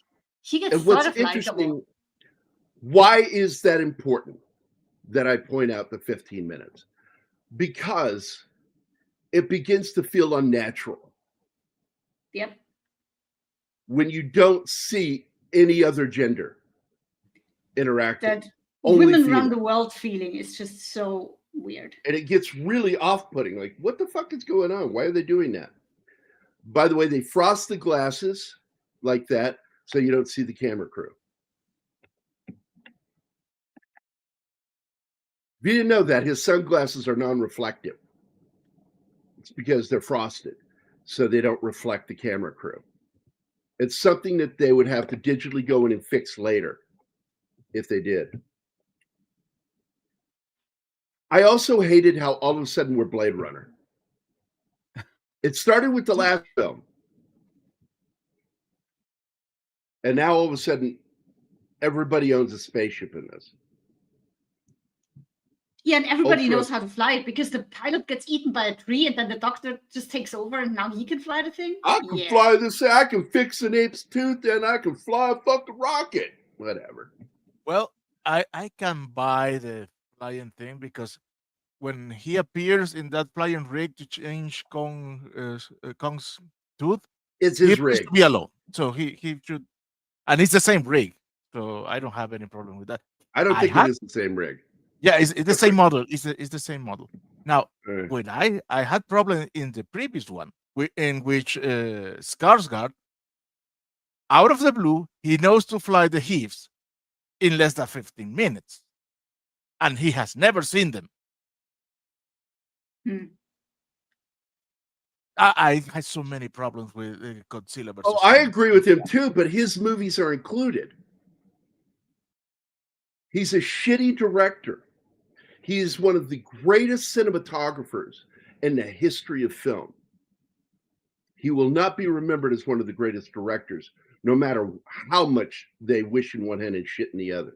He gets sort of likable. Why is that important that I point out the 15 minutes? Because it begins to feel unnatural. Yep. When you don't see any other gender interacting. That women around the world feeling is just so weird. And it gets really off-putting. Like, what the fuck is going on? Why are they doing that? By the way, they frost the glasses like that so you don't see the camera crew. If you didn't know that, his sunglasses are non-reflective. It's because they're frosted, so they don't reflect the camera crew. It's something that they would have to digitally go in and fix later, if they did. I also hated how all of a sudden we're Blade Runner. It started with the last film. And now all of a sudden, everybody owns a spaceship in this. Yeah, and everybody knows how to fly it because the pilot gets eaten by a tree and then the doctor just takes over and now he can fly the thing. I can fly this thing. I can fix an ape's tooth and I can fly a fucking rocket. Whatever. Well, I can buy the flying thing because when he appears in that flying rig to change Kong's tooth, it's his rig. He to be alone. So he should, and it's the same rig. So I don't have any problem with that. I don't think it is the same rig. Yeah, it's the same model. It's the same model. Now, when I had problem in the previous one, in which Skarsgård, out of the blue, he knows to fly the Heaves in less than 15 minutes, and he has never seen them. I had so many problems with Godzilla versus. Oh, I agree with him too, but his movies are included. He's a shitty director. He is one of the greatest cinematographers in the history of film. He will not be remembered as one of the greatest directors, no matter how much they wish in one hand and shit in the other.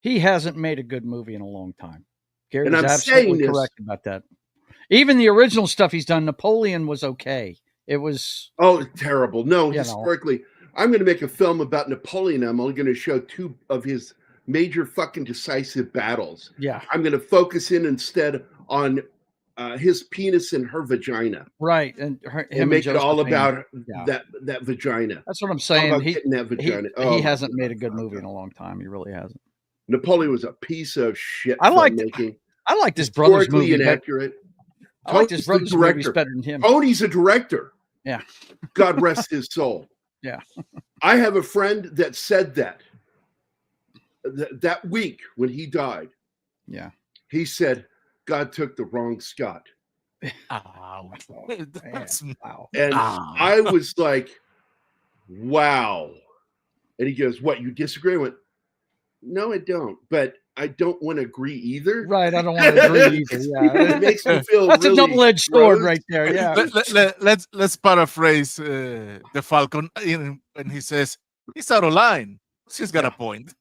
He hasn't made a good movie in a long time. Gary and is I'm absolutely correct about that. Even the original stuff he's done, Napoleon was okay. It was terrible. No, historically, I'm going to make a film about Napoleon. I'm only going to show 2 of his major fucking decisive battles. Yeah. I'm going to focus in instead on his penis and her vagina. Right. And make it all about that vagina. That's what I'm saying. He hasn't made a good movie in a long time. He really hasn't. Napoleon was a piece of shit. I like this brother's movie. Inaccurate. I like this brother's movie better than him. Tony's a director. Yeah. God rest his soul. Yeah. I have a friend that said that week when he died. Yeah. He said, God took the wrong Scott. Wow. And I was like, wow. And he goes, what, you disagree? I went, no, I don't. But I don't want to agree either. Right. I don't want to agree either. Yeah. It makes me feel that's really a double-edged sword right there. Yeah. Let's paraphrase the Falcon when he says he's out of line. She's got a point.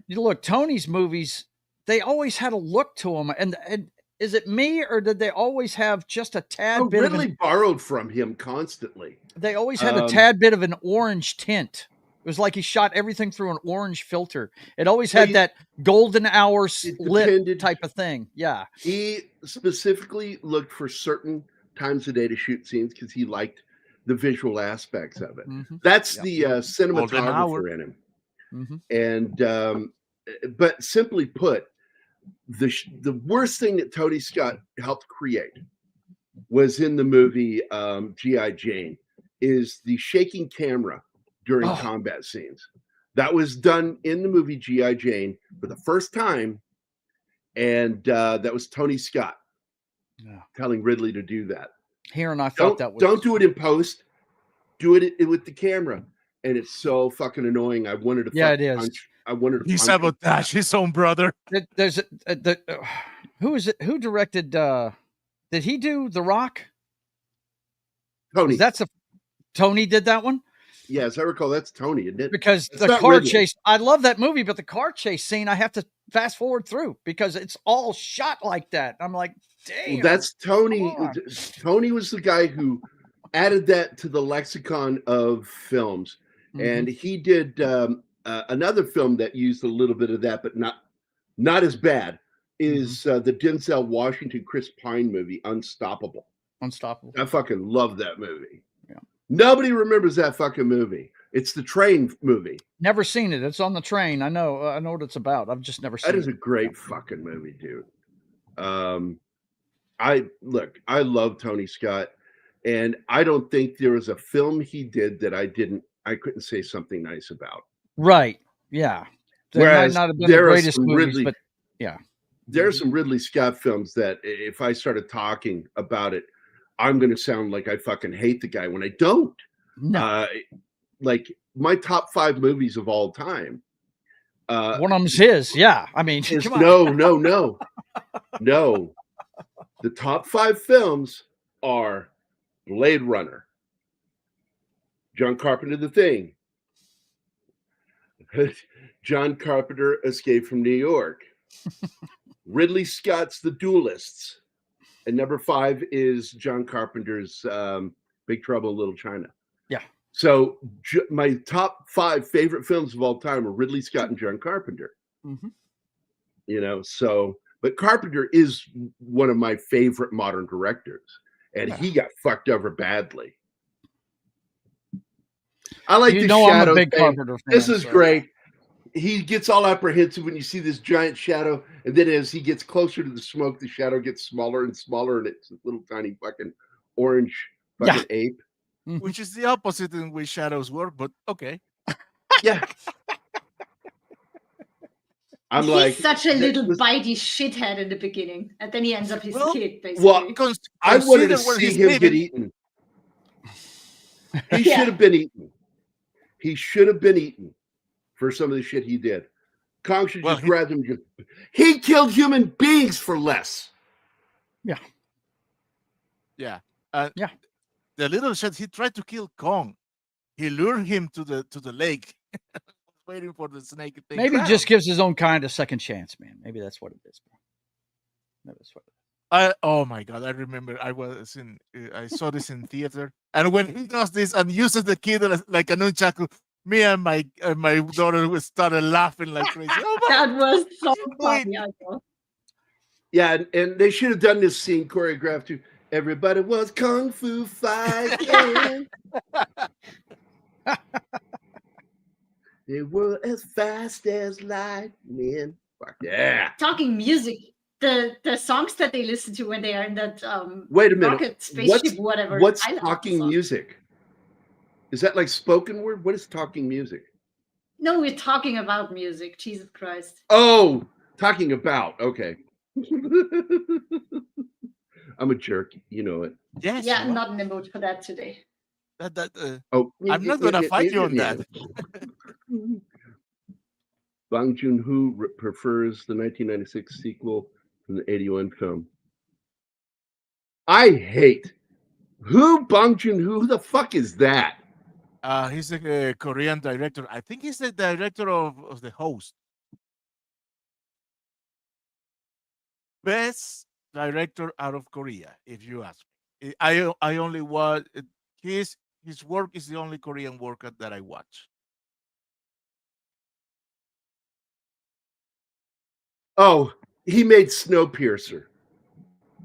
Look, Tony's movies, they always had a look to them. And is it me or did they always have just a tad bit Ridley borrowed from him constantly. They always had a tad bit of an orange tint. It was like he shot everything through an orange filter. It always had that golden hour lit type of thing. Yeah. He specifically looked for certain times of day to shoot scenes because he liked the visual aspects of it. Mm-hmm. That's the cinematographer in him. Mm-hmm. And but simply put, the worst thing that Tony Scott helped create was in the movie G.I. Jane is the shaking camera during combat scenes. That was done in the movie G.I. Jane for the first time. And that was Tony Scott telling Ridley to do that. I thought that was... Don't do it in post. Do it with the camera. And it's so fucking annoying. I wanted to it is. punch. I wanted to He sabotaged his own brother. Who is it? Who directed? Did he do The Rock? Tony. Tony did that one? Yeah, as I recall, that's Tony, isn't it? Because the car chase, I love that movie, but the car chase scene, I have to fast forward through because it's all shot like that. I'm like, damn. Well, that's Tony. Tony was the guy who added that to the lexicon of films. Mm-hmm. And he did another film that used a little bit of that, but not as bad, is the Denzel Washington, Chris Pine movie, Unstoppable. I fucking love that movie. Yeah. Nobody remembers that fucking movie. It's the train movie. Never seen it. It's on the train. I know what it's about. I've just never seen it. That is a great fucking movie, dude. I love Tony Scott, and I don't think there was a film he did that I couldn't say something nice about. Right. Yeah. Whereas might not have been the greatest movies, but yeah. There are some Ridley Scott films that if I started talking about it, I'm going to sound like I fucking hate the guy when I don't. No. Like my top 5 movies of all time. One of them's his. Yeah. I mean, come on. No. The top 5 films are Blade Runner, John Carpenter, The Thing, John Carpenter, Escape from New York. Ridley Scott's The Duelists. And number 5 is John Carpenter's Big Trouble in Little China. Yeah. So my top 5 favorite films of all time are Ridley Scott and John Carpenter. Mm-hmm. You know, so, but Carpenter is one of my favorite modern directors, and he got fucked over badly. I like the shadow. I'm a big Carpenter fan. This is great. He gets all apprehensive when you see this giant shadow, and then as he gets closer to the smoke, the shadow gets smaller and smaller, and it's a little tiny fucking orange fucking ape. Which is the opposite in which shadows work, but okay. Yeah. He's such a little bitey shithead in the beginning, and then he ends up his kid, basically. Well, I wanted to see him get eaten. He should have been eaten. He should have been eaten for some of the shit he did. Kong should just grab him. He killed human beings for less. Yeah. Yeah. The little shit, he tried to kill Kong. He lured him to the lake. Waiting for the snake thing. Maybe he just gives his own kind a second chance, man. Maybe that's what it is. Maybe that's what it is. Oh my God, I remember I saw this in theater, and when he does this and uses the kid like a nunchaku, me and my daughter started laughing like crazy. Oh that was so funny. Yeah, and they should have done this scene choreographed too. Everybody was kung fu fighting. They were as fast as lightning. Fuck yeah. Talking music, the songs that they listen to when they are in that wait a minute. rocket spaceship, whatever. What's talking music? Is that like spoken word? What is talking music? No, we're talking about music. Jesus Christ. Oh, talking about. Okay. I'm a jerk. You know it. Yes. Yeah, I'm not in the mood for that today. I'm not going to fight you on that. Bong Joon-ho prefers the 1996 sequel from the 81 film. I hate Bong Joon-ho. Who the fuck is that? He's a Korean director. I think he's the director of The Host. Best director out of Korea, if you ask me. I only watch his work is the only Korean work that I watch. Oh, he made Snowpiercer.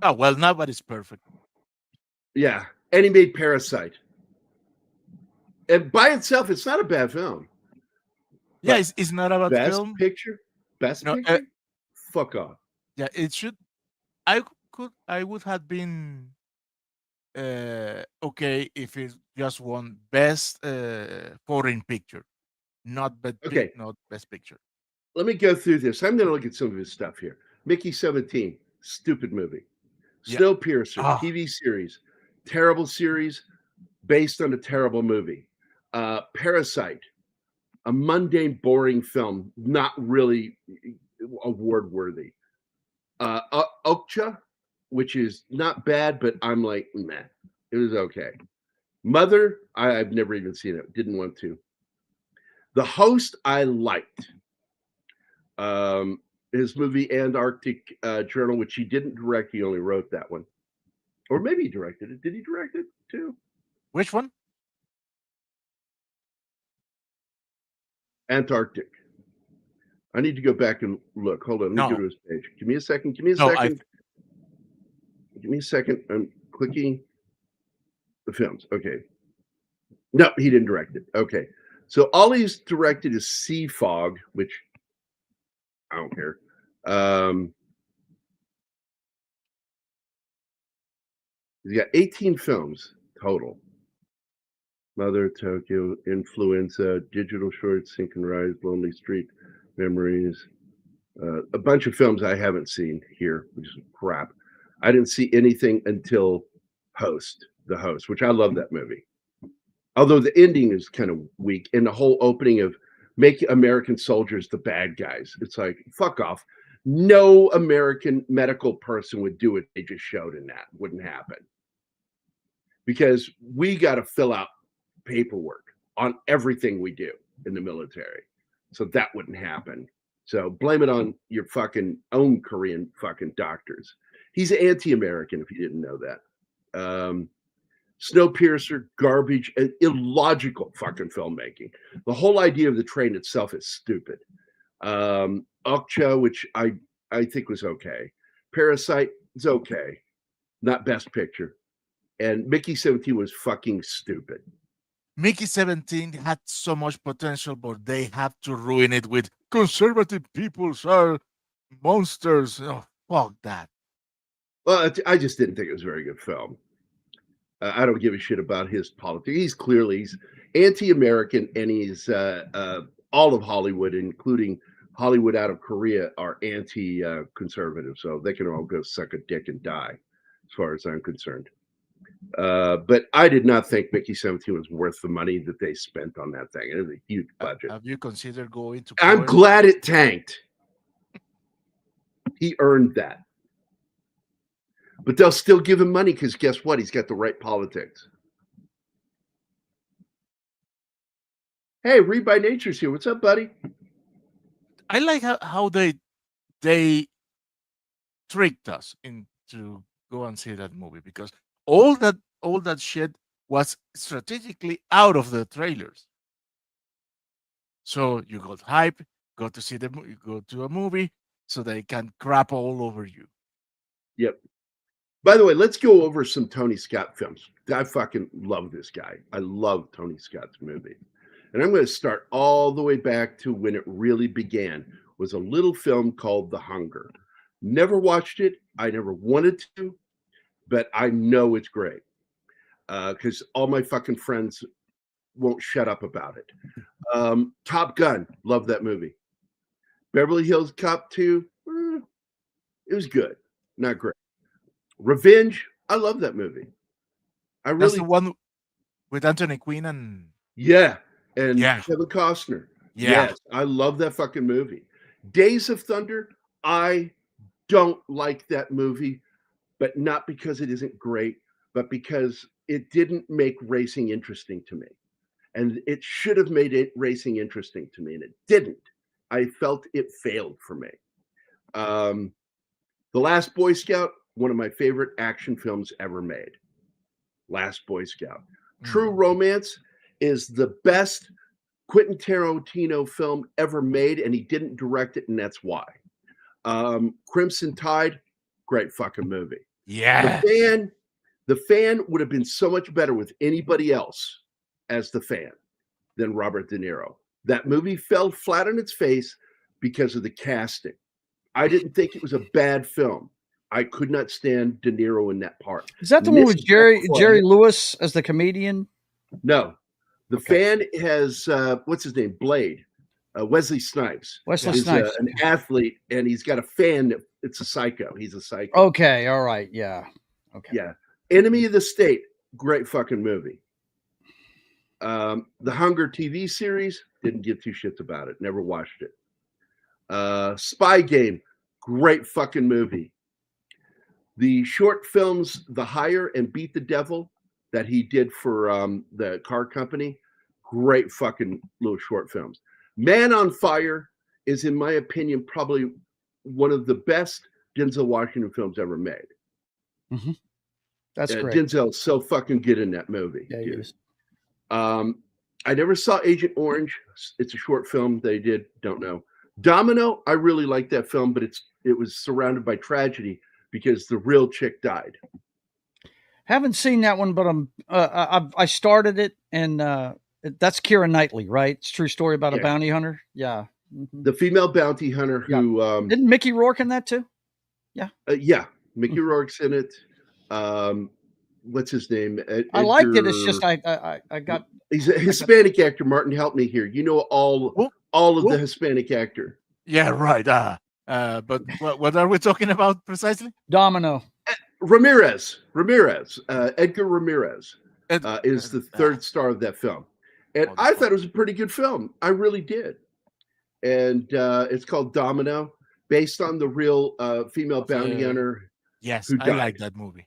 Oh, well, nobody's perfect. Yeah, and he made Parasite. And by itself, it's not a bad film. Yeah, it's not about film. Best picture? Fuck off. Yeah, it should. I would have been okay if it just won best foreign picture, not best picture. Let me go through this. I'm going to look at some of his stuff here. Mickey 17, stupid movie. Snowpiercer, TV series, terrible series based on a terrible movie. Parasite, a mundane, boring film, not really award worthy. Okja, which is not bad, but I'm like, meh. It was okay. Mother, I've never even seen it. Didn't want to. The Host, I liked. His movie Antarctic Journal, which he didn't direct. He only wrote that one. Or maybe he directed it. Did he direct it too? Which one? Antarctic. I need to go back and look. Hold on. Let me go to his page. Give me a second. Give me a second. I'm clicking the films. Okay. No, he didn't direct it. Okay. So all he's directed is Sea Fog, which I don't care. He's got 18 films total. Mother, Tokyo, Influenza, Digital Shorts, Sink and Rise, Lonely Street, Memories. A bunch of films I haven't seen here, which is crap. I didn't see anything until The Host, which I love that movie. Although the ending is kind of weak, and the whole opening of make American soldiers the bad guys. It's like, fuck off. No American medical person would do what they just showed in that. Wouldn't happen. Because we got to fill out paperwork on everything we do in the military. so that wouldn't happen. So blame it on your fucking own Korean fucking doctors. He's anti-American, if you didn't know that. Snowpiercer, garbage, and illogical fucking filmmaking. The whole idea of the train itself is stupid. Okja, which I think was okay. Parasite is okay. Not best picture. And Mickey 17 was fucking stupid. Mickey 17 had so much potential, but they had to ruin it with conservative people are monsters. Oh, fuck that. Well, I just didn't think it was a very good film. I don't give a shit about his politics. He's anti-American, and he's all of Hollywood, including Hollywood out of Korea, are anti-conservative. So they can all go suck a dick and die, as far as I'm concerned. But I did not think Mickey 17 was worth the money that they spent on that thing. It was a huge budget. Have you considered going to? I'm glad it tanked. He earned that. But they'll still give him money because guess what? He's got the right politics. Hey, Read by Nature's here. What's up, buddy? I like how they tricked us into go and see that movie, because all that shit was strategically out of the trailers. So you got hype, go to a movie, so they can crap all over you. Yep. By the way, let's go over some Tony Scott films. I fucking love this guy. I love Tony Scott's movie. And I'm going to start all the way back to when it really began. It was a little film called The Hunger. Never watched it. I never wanted to, but I know it's great because all my fucking friends won't shut up about it. Top Gun. Love that movie. Beverly Hills Cop 2. It was good. Not great. Revenge, I love that movie. That's the one with Anthony Quinn and Kevin Costner. Yeah. Yes, I love that fucking movie. Days of Thunder, I don't like that movie, but not because it isn't great, but because it didn't make racing interesting to me. And it should have made it racing interesting to me, and it didn't. I felt it failed for me. The Last Boy Scout, one of my favorite action films ever made. Last Boy Scout. True Romance is the best Quentin Tarantino film ever made, and he didn't direct it, and that's why. Crimson Tide, great fucking movie. Yeah. The Fan would have been so much better with anybody else as the Fan than Robert De Niro. That movie fell flat on its face because of the casting. I didn't think it was a bad film. I could not stand De Niro in that part. Is that the one with Jerry Lewis as the comedian? No. The Fan has, what's his name? Blade. Wesley Snipes. Wesley Snipes. An athlete, and he's got a fan. It's a psycho. He's a psycho. Okay. All right. Yeah. Okay. Yeah. Enemy of the State. Great fucking movie. The Hunger TV series. Didn't give two shits about it. Never watched it. Spy Game. Great fucking movie. The short films, The Hire and Beat the Devil, that he did for the car company, great fucking little short films. Man on Fire is, in my opinion, probably one of the best Denzel Washington films ever made. Mm-hmm. That's great. Denzel's so fucking good in that movie. Yeah, he is. I never saw Agent Orange. It's a short film they did. Don't know. Domino, I really like that film, but it was surrounded by tragedy because the real chick died. Haven't seen that one, but I started it, and that's Keira Knightley, right? It's a true story about a bounty hunter. Yeah, mm-hmm. The female bounty hunter who didn't Mickey Rourke in that too? Yeah, Mickey Rourke's in it. What's his name? I liked it. It's just I got. He's a Hispanic actor. Martin, help me here. You know all of the Hispanic actor. Yeah, right. But what are we talking about precisely? Domino. Ramirez. Edgar Ramirez is the third star of that film. And I thought it was a pretty good film. I really did. And it's called Domino, based on the real female bounty hunter. Yes, I like that movie.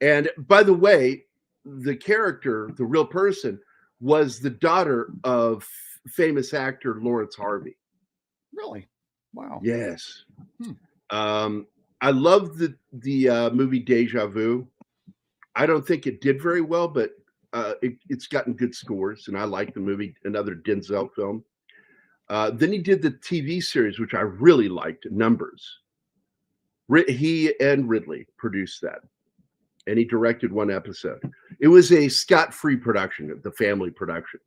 And by the way, the character, the real person, was the daughter of famous actor Lawrence Harvey. Really? Wow. Yes. I love the movie Deja Vu. I don't think it did very well, but it's gotten good scores, and I like the movie. Another Denzel film. Then he did the TV series, which I really liked, Numbers. He and Ridley produced that, and he directed one episode. It was a Scott-free production, the family production.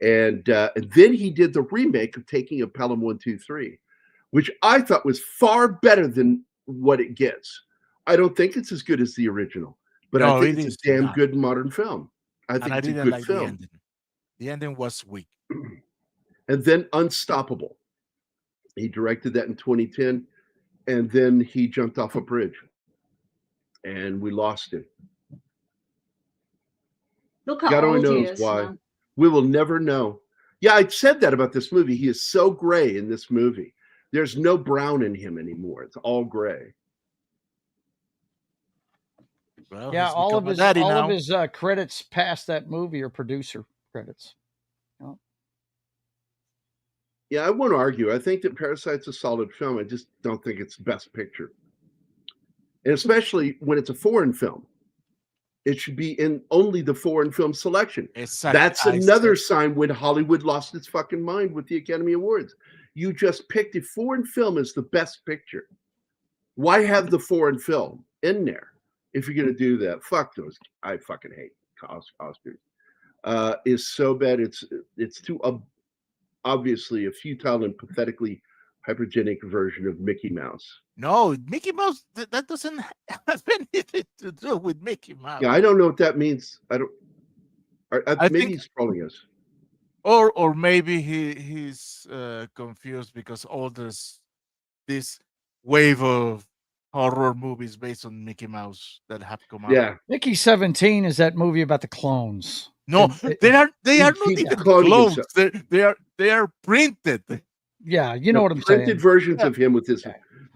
And then he did the remake of Taking of Pelham 123, which I thought was far better than what it gets. I don't think it's as good as the original, but I think it's a damn good modern film. I think it's a good film. The ending was weak. And then Unstoppable. He directed that in 2010, and then he jumped off a bridge, and we lost him. Look how God only old he knows is. why. Man. We will never know. Yeah, I said that about this movie. He is so gray in this movie. There's no brown in him anymore. It's all gray. Well, Yeah, all of his credits past that movie are producer credits. Oh. Yeah, I won't argue. I think that Parasite's a solid film. I just don't think it's Best Picture. And especially when it's a foreign film. It should be in only the foreign film selection. Exactly. That's another sign when Hollywood lost its fucking mind with the Academy Awards. You just picked a foreign film as the Best Picture. Why have the foreign film in there if you're going to do that? Fuck those. I fucking hate Oscars. Is so bad. It's too obviously a futile and pathetically hypergenic version of Mickey Mouse. No, Mickey Mouse, that doesn't have anything to do with Mickey Mouse. Yeah, I don't know what that means. I maybe think he's trolling us. Or maybe he's confused because all this wave of horror movies based on Mickey Mouse that have come out. Yeah. Mickey 17 is that movie about the clones. No, they are not even clones. They are printed. Yeah, you know what I'm saying. Printed versions of him with his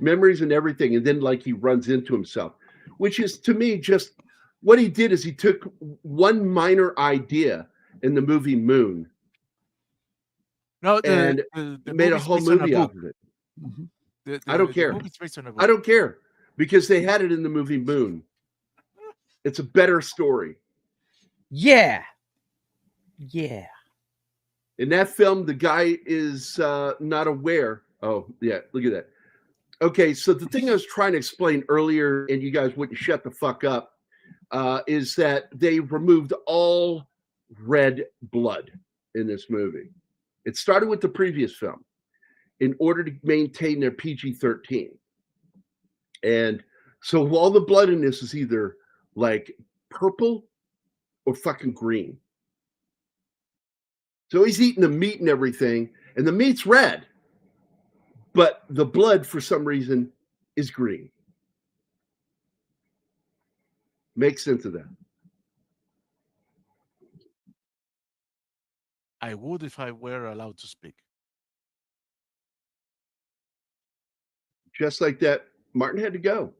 memories and everything, and then like he runs into himself, which is to me just what he did is he took one minor idea in the movie Moon and made a whole movie out of it. Mm-hmm. I don't care. I don't care because they had it in the movie Moon. It's a better story. Yeah. In that film, the guy is not aware. Oh, yeah, look at that. Okay, so the thing I was trying to explain earlier, and you guys wouldn't shut the fuck up, is that they removed all red blood in this movie. It started with the previous film in order to maintain their PG-13. And so all the blood in this is either like purple or fucking green. So he's eating the meat and everything, and the meat's red, but the blood, for some reason, is green. Makes sense of that. I would if I were allowed to speak. Just like that, Martin had to go.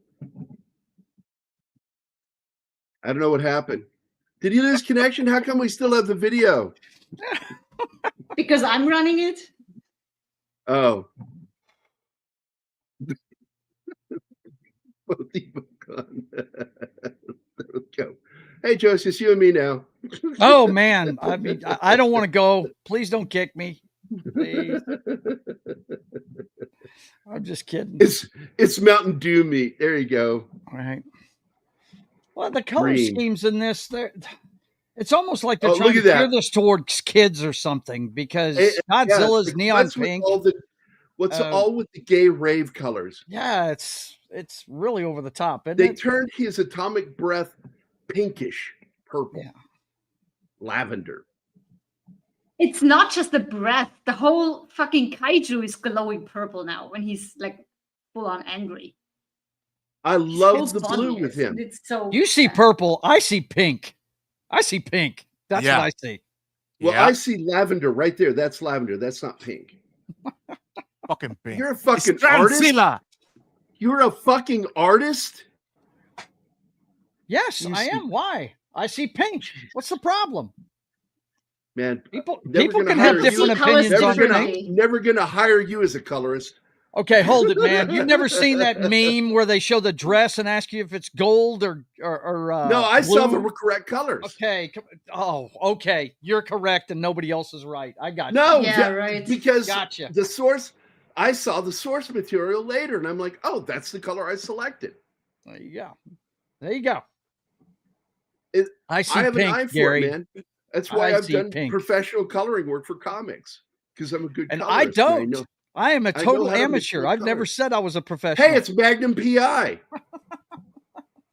I don't know what happened. Did he lose connection? How come we still have the video? Because I'm running it. Oh. There we go. Hey, Joe, it's just you and me now. Oh, man. I mean, I don't want to go. Please don't kick me. Please. I'm just kidding. It's Mountain Dew meat. There you go. All right. Well, the color schemes in this, it's almost like they're trying to gear this towards kids or something because Godzilla's neon pink. What's all with the gay rave colors? Yeah, it's really over the top. They turned his atomic breath pinkish purple. Yeah. Lavender. It's not just the breath. The whole fucking kaiju is glowing purple now when he's like full on angry. I love the blue with him. It's so you see purple, I see pink. I see pink. That's what I see. Well, I see lavender right there. That's lavender. That's not pink. Fucking pink. You're a fucking artist. You're a fucking artist? Yes, I am. Why? I see pink. What's the problem? man. People Never can gonna have hire different See colors opinions on differently. paint. Never gonna hire you as a colorist. Okay, hold it, man. You've never seen that meme where they show the dress and ask you if it's gold or No, I saw the blue? correct colors. Okay. Oh, okay. You're correct, and nobody else is right. I got you. No, Yeah, right. because Gotcha. the source. I saw the source material later, and I'm like, oh, that's the color I selected. There you go. There you go. I see have pink, an eye for Gary. it, man. That's why I I've see done pink. professional coloring work for comics, because I'm a good And colorist. I don't. know- I am a I know total how to make amateur. good I've never colors. said I was a professional. Hey, it's Magnum PI.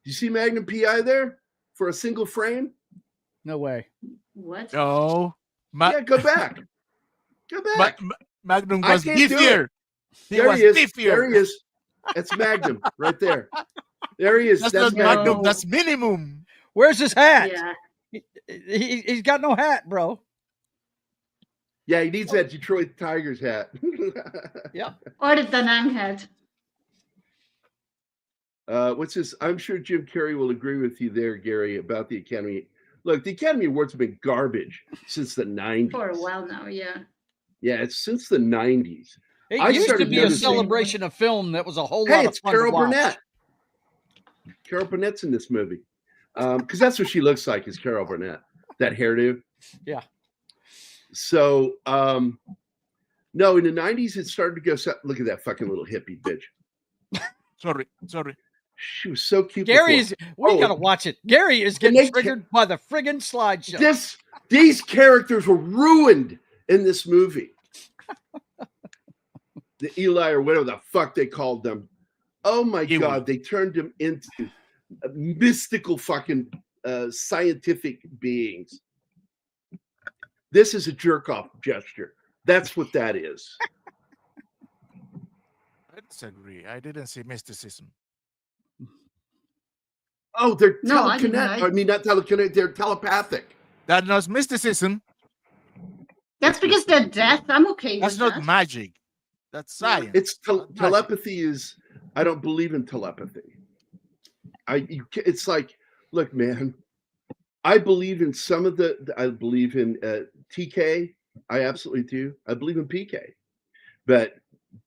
You see Magnum PI there for a single frame? No way. What? No. Yeah, go back. Go back. Magnum I was can't do beefier. There was he is. beefier. There he is. That's Magnum right there. There he is. That's That's not Magnum. No. That's minimum. Where's his hat? Yeah. He's got no hat, bro. Yeah, he needs that Detroit Tigers hat. Yeah. Or the Da Nang hat. What's this? I'm sure Jim Carrey will agree with you there, Gary, about the Academy. Look, the Academy Awards have been garbage since the 90s. For a while now, yeah. Yeah, it's since the 90s. It I used to started be a noticing- celebration of film that was a whole Hey, lot of it's fun Carol to watch. Burnett. Carol Burnett's in this movie. Because that's what she looks like, is Carol Burnett. That hairdo. Yeah. So, no, in the 90s, it started to go. Look at that fucking little hippie bitch. Sorry. She was so cute. Gary's, we Oh, gotta watch it. Gary is and getting they triggered by the friggin' slideshow. These characters were ruined in this movie. The Eli or whatever the fuck they called them. Oh my God, they turned them into mystical fucking scientific beings. This is a jerk off gesture. That's what that is. I disagree. I didn't see mysticism. Oh, they're No, I didn't telekinetic. know. I mean, not telekinetic. They're telepathic. That's not mysticism. That's because they're deaf. I'm okay That's with not that. magic. That's science. It's Not magic. telepathy is. I don't believe in telepathy. It's like, look, man. I believe in some of I believe in TK. I absolutely do. I believe in PK, but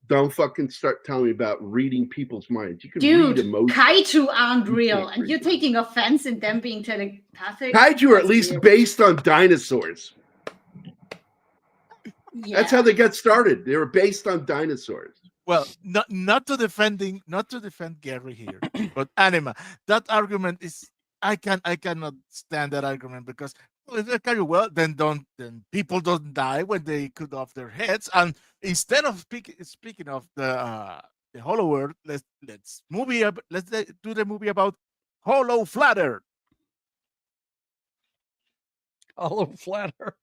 don't fucking start telling me about reading people's minds. You can read Dude, emotions. Kaiju aren't real, can't and read you're them. taking offense in them being telepathic. Kaiju are at That's least weird. based on dinosaurs. Yeah. That's how they got started. They were based on dinosaurs. Well, not to defend Gary here, but Anima. That argument is I cannot stand that argument because then people don't die when they cut off their heads. And instead of speaking of the Hollow World, let's do the movie about Hollow Flat Earth. Hollow Flat Earth.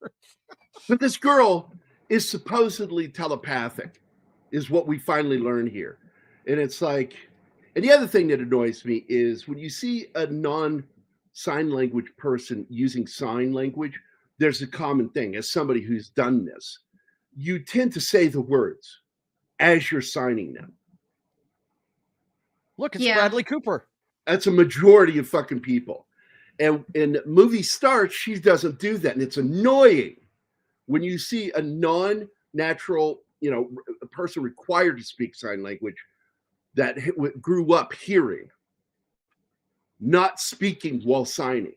But this girl is supposedly telepathic, is what we finally learn here. And it's like, and the other thing that annoys me is when you see a non-sign language person using sign language, there's a common thing. As somebody who's done this, you tend to say the words as you're signing them. Look, it's Yeah. Bradley Cooper. That's a majority of fucking people. And in movie starts, she doesn't do that. And it's annoying when you see a non-natural, a person required to speak sign language that grew up hearing, not speaking while signing.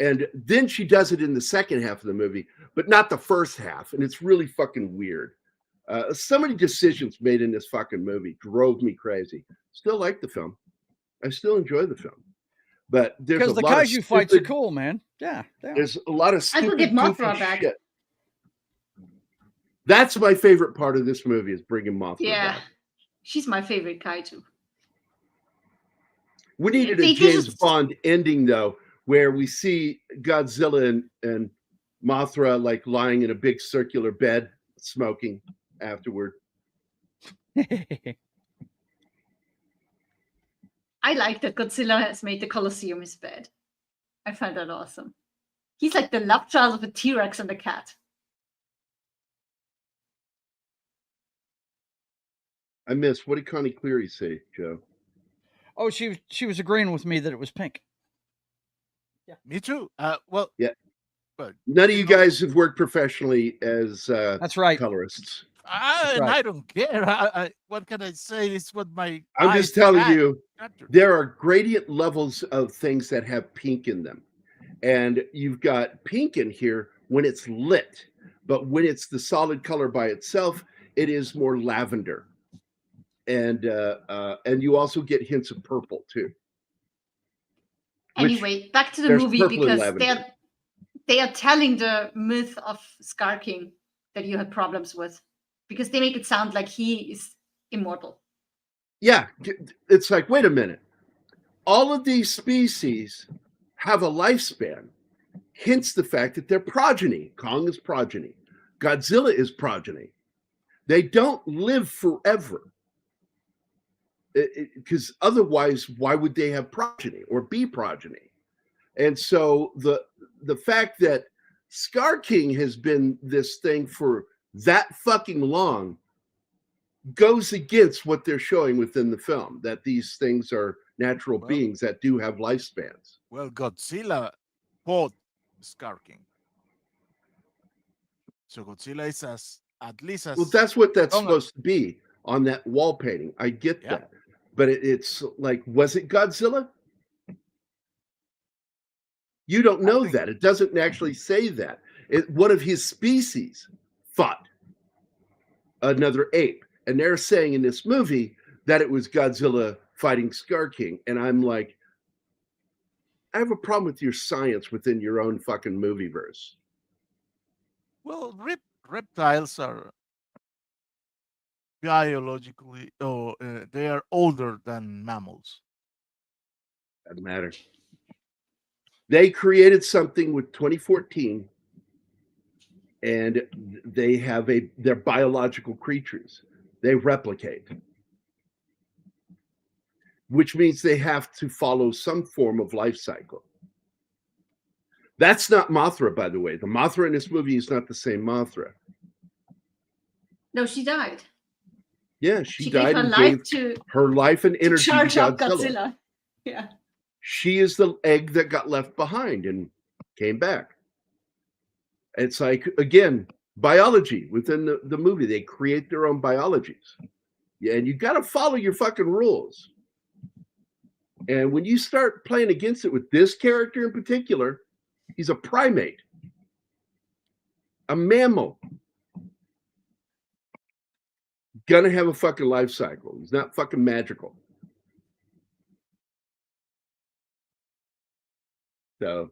And then she does it in the second half of the movie, but not the first half. And it's really fucking weird. So many decisions made in this fucking movie drove me crazy. Still like the film. I still enjoy the film. But there's Because a the lot kaiju of fights are stupid, cool, man. Yeah. there's a lot of I will stupid, get goofy Mothra back. shit. That's my favorite part of this movie is bringing Mothra Yeah. back. She's my favorite kaiju. We needed They a James just- Bond ending, though, where we see Godzilla and Mothra like lying in a big circular bed smoking afterward. I like that Godzilla has made the Colosseum his bed. I find that awesome. He's like the love child of a T-Rex and a cat. I missed. What did Connie Cleary say, Joe? Oh, she was agreeing with me that it was pink. Me too. Well, Yeah. But none of you guys have worked professionally as That's right. colorists. I don't care. What can I say? It's what my I'm eyes just telling catch. you, there are gradient levels of things that have pink in them. And you've got pink in here when it's lit. But when it's the solid color by itself, it is more lavender. And you also get hints of purple, too. Anyway, back to the movie, because they are telling the myth of Scar King that you had problems with, because they make it sound like he is immortal. Yeah, it's like, wait a minute. All of these species have a lifespan, hence the fact that they're progeny. Kong is progeny. Godzilla is progeny. They don't live forever. Because otherwise, why would they have progeny or be progeny? And so the fact that Scar King has been this thing for that fucking long goes against what they're showing within the film, that these things are natural beings that do have lifespans. Well, Godzilla fought Scar King. So Godzilla is at least as... Well, that's what that's supposed to be on that wall painting. I get that. But it's like, was it Godzilla? You don't know that. It doesn't actually say that. One of his species fought another ape. And they're saying in this movie that it was Godzilla fighting Scar King. And I'm like, I have a problem with your science within your own fucking movie verse. Well, reptiles are biologically, they are older than mammals. Doesn't matter. They created something with 2014, and they have they're biological creatures. They replicate, which means they have to follow some form of life cycle. That's not Mothra, by the way. The Mothra in this movie is not the same Mothra. No, she died. Yeah, she died and gave her life and energy to charge up Godzilla. Yeah. She is the egg that got left behind and came back. It's like, again, biology within the movie. They create their own biologies. Yeah, and you got to follow your fucking rules. And when you start playing against it with this character in particular, he's a primate, a mammal. Gonna have a fucking life cycle. He's not fucking magical. So,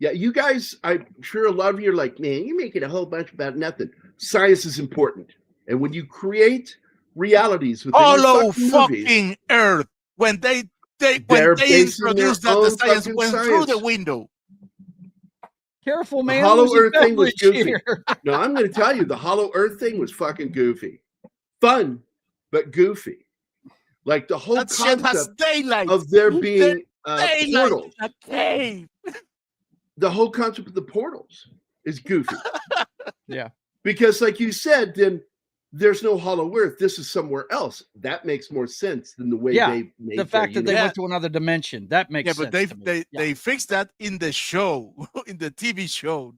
yeah, you guys, I'm sure a lot of you are like, man, you're making a whole bunch about nothing. Science is important. And when you create realities within Hollow fucking movies, Earth, when they introduced that, the science went through the window. Careful, man. The Hollow Earth thing was goofy. No, I'm going to tell you, the Hollow Earth thing was fucking goofy. Fun, but goofy. Like the whole concept of there being portals. The whole concept of the portals is goofy. Yeah. Because like you said, then there's no Hollow Earth. This is somewhere else. That makes more sense than the way they made the fact that they went to another dimension. That makes sense. Yeah, but they fixed that in the show, in the TV show.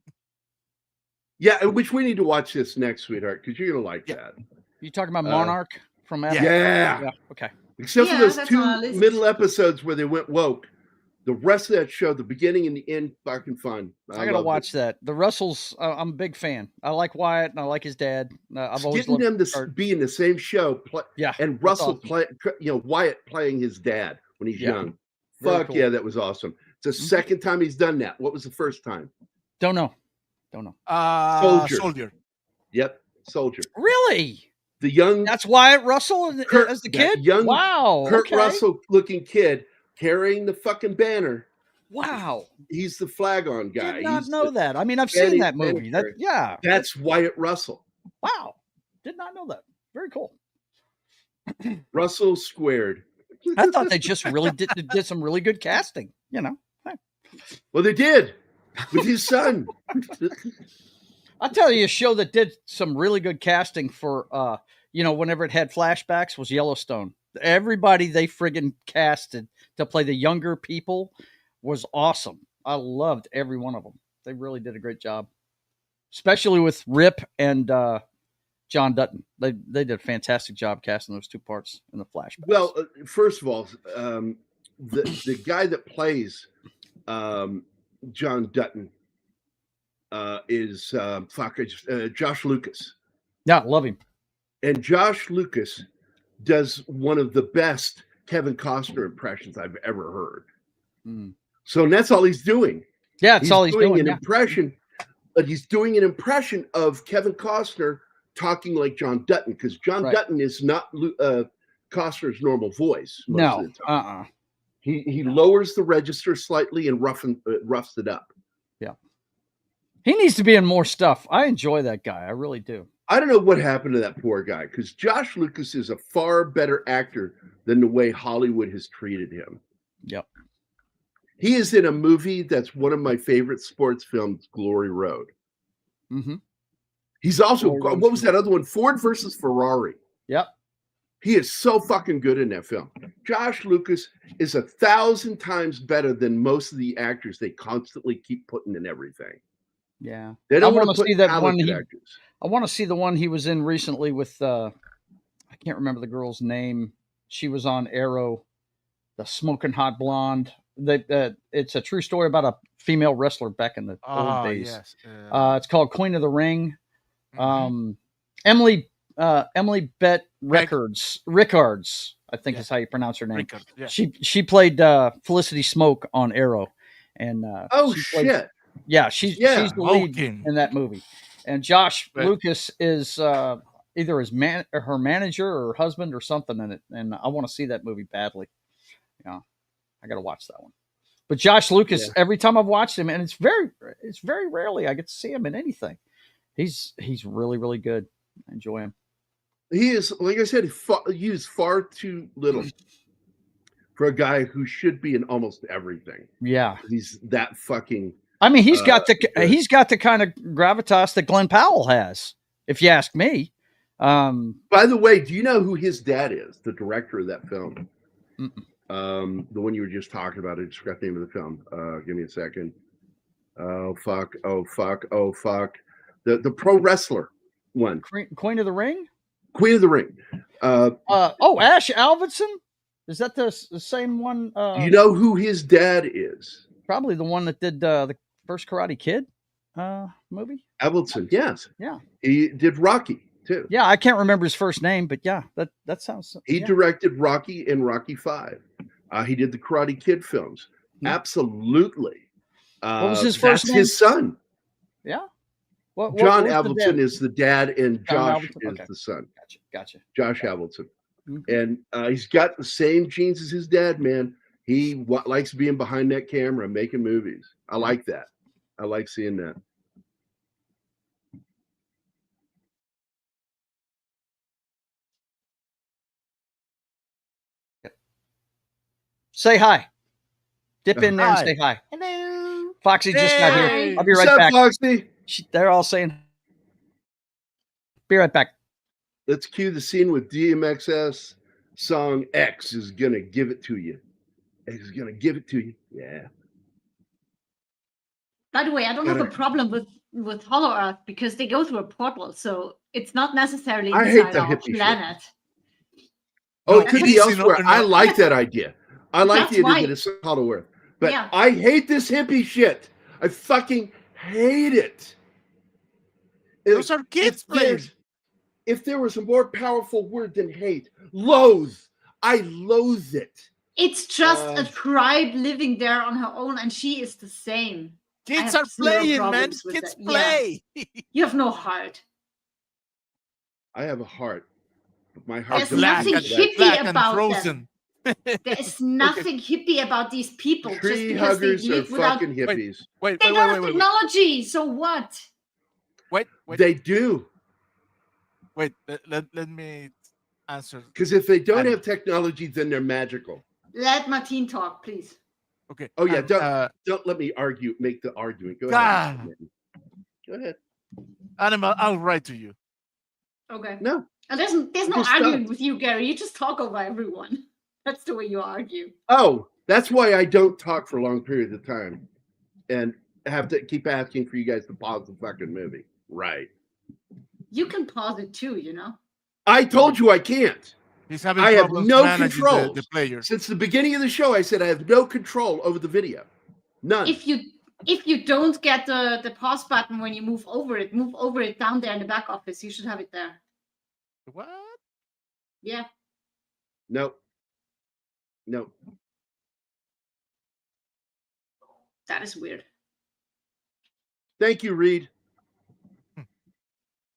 Yeah, which we need to watch this next, sweetheart, because you're gonna like that. You talking about Monarch from Avatar? Yeah. Okay. Except for those two middle episodes where they went woke. The rest of that show, the beginning and the end, fucking fun. I gotta watch that. The Russells, I'm a big fan. I like Wyatt and I like his dad. I've always getting them to be in the same show. And Russell awesome. Wyatt playing his dad when he's young. Fuck cool. Yeah, that was awesome. It's the second time he's done that. What was the first time? Don't know. Soldier. Yep, Soldier. Really? The young. That's Wyatt Russell as the kid. Young, wow. Kurt Russell looking kid carrying the fucking banner. Wow. He's the flag on guy. Did not know that. I mean, I've seen that movie. That's Wyatt Russell. Wow. Did not know that. Very cool. Russell squared. I thought they just really did some really good casting, you know. Well, they did with his son. I'll tell you a show that did some really good casting for, whenever it had flashbacks was Yellowstone. Everybody they friggin' casted to play the younger people was awesome. I loved every one of them. They really did a great job, especially with Rip and John Dutton. They did a fantastic job casting those two parts in the flashbacks. Well, first of all, the guy that plays John Dutton is Josh Lucas. Yeah, love him. And Josh Lucas does one of the best Kevin Costner impressions I've ever heard. Mm. So that's all he's doing. Yeah, it's all he's doing. An impression, but he's doing an impression of Kevin Costner talking like John Dutton, because John Dutton is not Costner's normal voice. No, He lowers the register slightly and roughs it up. Yeah, he needs to be in more stuff. I enjoy that guy. I really do. I don't know what happened to that poor guy, because Josh Lucas is a far better actor than the way Hollywood has treated him. Yep. He is in a movie that's one of my favorite sports films, Glory Road. Mm-hmm. He's also, what was that other one? Ford versus Ferrari. Yep. He is so fucking good in that film. Josh Lucas is 1,000 times better than most of the actors they constantly keep putting in everything. Yeah. They don't want to see that one. I want to see the one he was in recently with, I can't remember the girl's name. She was on Arrow, the smoking hot blonde. It's a true story about a female wrestler back in the old days. Yes. It's called Queen of the Ring. Emily Bett Rickards, I think is how you pronounce her name. Rickard, yeah. She played Felicity Smoke on Arrow, and shit. She's the lead in that movie. And Josh Lucas is either her manager or her husband or something in it, and I want to see that movie badly. Yeah, I got to watch that one. But Josh Lucas, every time I've watched him, and it's very rarely I get to see him in anything. He's really, really good. I enjoy him. He is, like I said, used far too little for a guy who should be in almost everything. Yeah, he's that fucking. I mean, he's got the kind of gravitas that Glenn Powell has, if you ask me. By the way, do you know who his dad is? The director of that film. The one you were just talking about. I just forgot the name of the film. Give me a second. Oh fuck! The pro wrestler one. Queen of the Ring? Queen of the Ring. Ash Alvinson? Is that the same one? Do you know who his dad is? Probably the one that did the first Karate Kid movie. Alvinson, yes. Yeah. He did Rocky too. Yeah, I can't remember his first name, but yeah, that sounds. He directed Rocky and Rocky 5. He did the Karate Kid films. Absolutely. What was his first name? His son. Yeah. John Avildsen is the dad, and Josh is the son. Gotcha. Josh Avildsen. And he's got the same genes as his dad, man. He likes being behind that camera, making movies. I like that. I like seeing that. Say hi. Dip in there and say hi. Hello. Foxy just got here. I'll be right back. Foxy? They're all saying. Be right back. Let's cue the scene with DMXS. Song X is gonna give it to you. X is gonna give it to you. Yeah. By the way, I don't have a problem with Hollow Earth because they go through a portal, so it's not necessarily inside our planet. Oh, it could be elsewhere. I like that idea. I like the idea that it's Hollow Earth. But I hate this hippie shit. I fucking hate it. Those are kids' players. If there was a more powerful word than hate, loathe. I loathe it. It's just a tribe living there on her own, and she is the same. Kids are playing, man. Kids play. Yeah. You have no heart. I have a heart. But my heart There's nothing hippie about them. There's nothing hippie about these people. Tree just because huggers they live are fucking hippies. They don't have technology, so what? Wait. They do. Wait, let me answer. Because if they don't have technology, then they're magical. Let Martin talk, please. Okay. Oh yeah, don't let me make the argument. Go ahead. Go ahead. Animal, I'll write to you. Okay. No. And there's no arguing with you, Gary. You just talk over everyone. That's the way you argue. Oh, that's why I don't talk for long periods of time. And have to keep asking for you guys to pause the fucking movie. Right. You can pause it too, you know. I told you I can't. He's having I have problems no managing control. the players. Since the beginning of the show, I said I have no control over the video. None. If you don't get the pause button when you move over it down there in the back office. You should have it there. What? Yeah. No. That is weird. Thank you, Reed.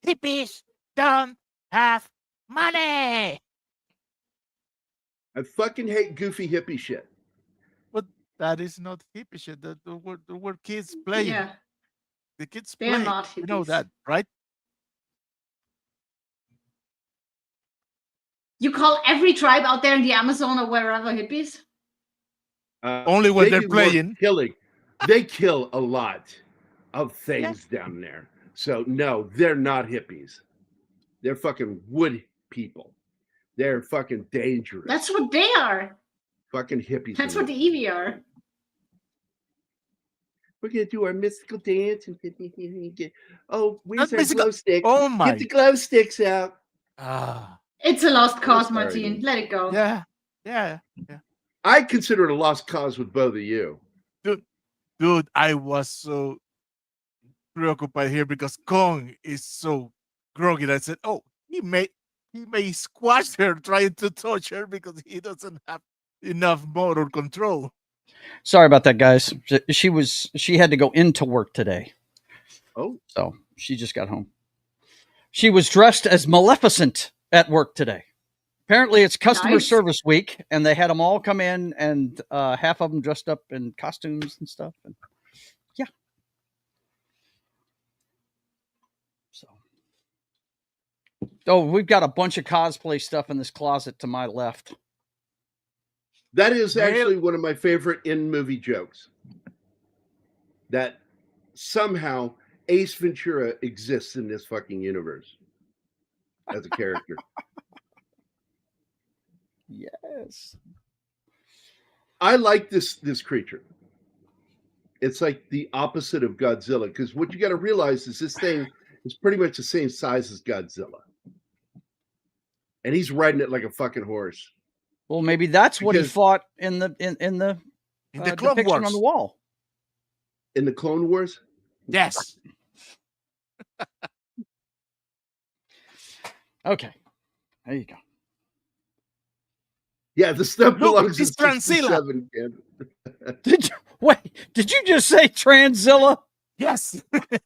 Hippies don't have money. I fucking hate goofy hippie shit. But that is not hippie shit. The word kids playing. Yeah. The kids They're play. not You know hippies. that, right? You call every tribe out there in the Amazon or wherever hippies? Only when they they're do more playing. Killing. They kill a lot of things down there. So no, they're not hippies. They're fucking wood people. They're fucking dangerous. That's what they are. Fucking hippies. That's what the Eevee are. We're gonna do our mystical dance and where's Not our glow stick? Oh my! Get the glow sticks out. It's a lost cause, sorry. Martin. Let it go. Yeah. I consider it a lost cause with both of you. Dude, I was so preoccupied here because Kong is so groggy. I said, "Oh, he may squash her trying to touch her because he doesn't have enough motor control." Sorry about that, guys. She had to go into work today. Oh, so she just got home. She was dressed as Maleficent at work today. Apparently, it's customer service week, and they had them all come in, and half of them dressed up in costumes and stuff. And yeah. So, we've got a bunch of cosplay stuff in this closet to my left. That is actually one of my favorite in-movie jokes. That somehow Ace Ventura exists in this fucking universe as a character. Yes. I like this creature. It's like the opposite of Godzilla, because what you got to realize is this thing is pretty much the same size as Godzilla. And he's riding it like a fucking horse. Well, maybe that's what he fought in the Clone Wars on the wall. In the Clone Wars? Yes. Okay. There you go. Yeah, the stuff belongs to Transilla. Did you just say Transzilla? Yes.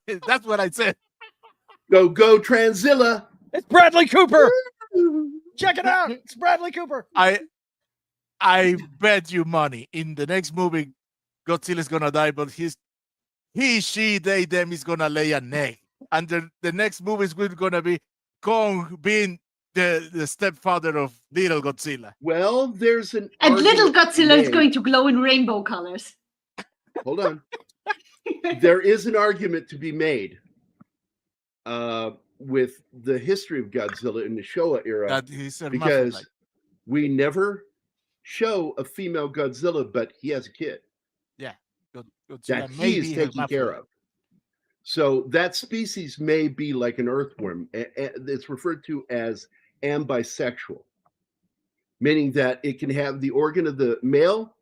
That's what I said. Go Transzilla. It's Bradley Cooper. Check it out. It's Bradley Cooper. I bet you money in the next movie Godzilla's gonna die, but he, she, they, them is gonna lay an egg. And the next movie is gonna be Kong being the stepfather of little Godzilla. Well, there's an and little Godzilla is going to glow in rainbow colors. Hold on. There is an argument to be made with the history of Godzilla in the Showa era, because we never show a female Godzilla, but he has a kid. Yeah, that he is taking care of. So that species may be like an earthworm. It's referred to as ambisexual, meaning that it can have the organ of the male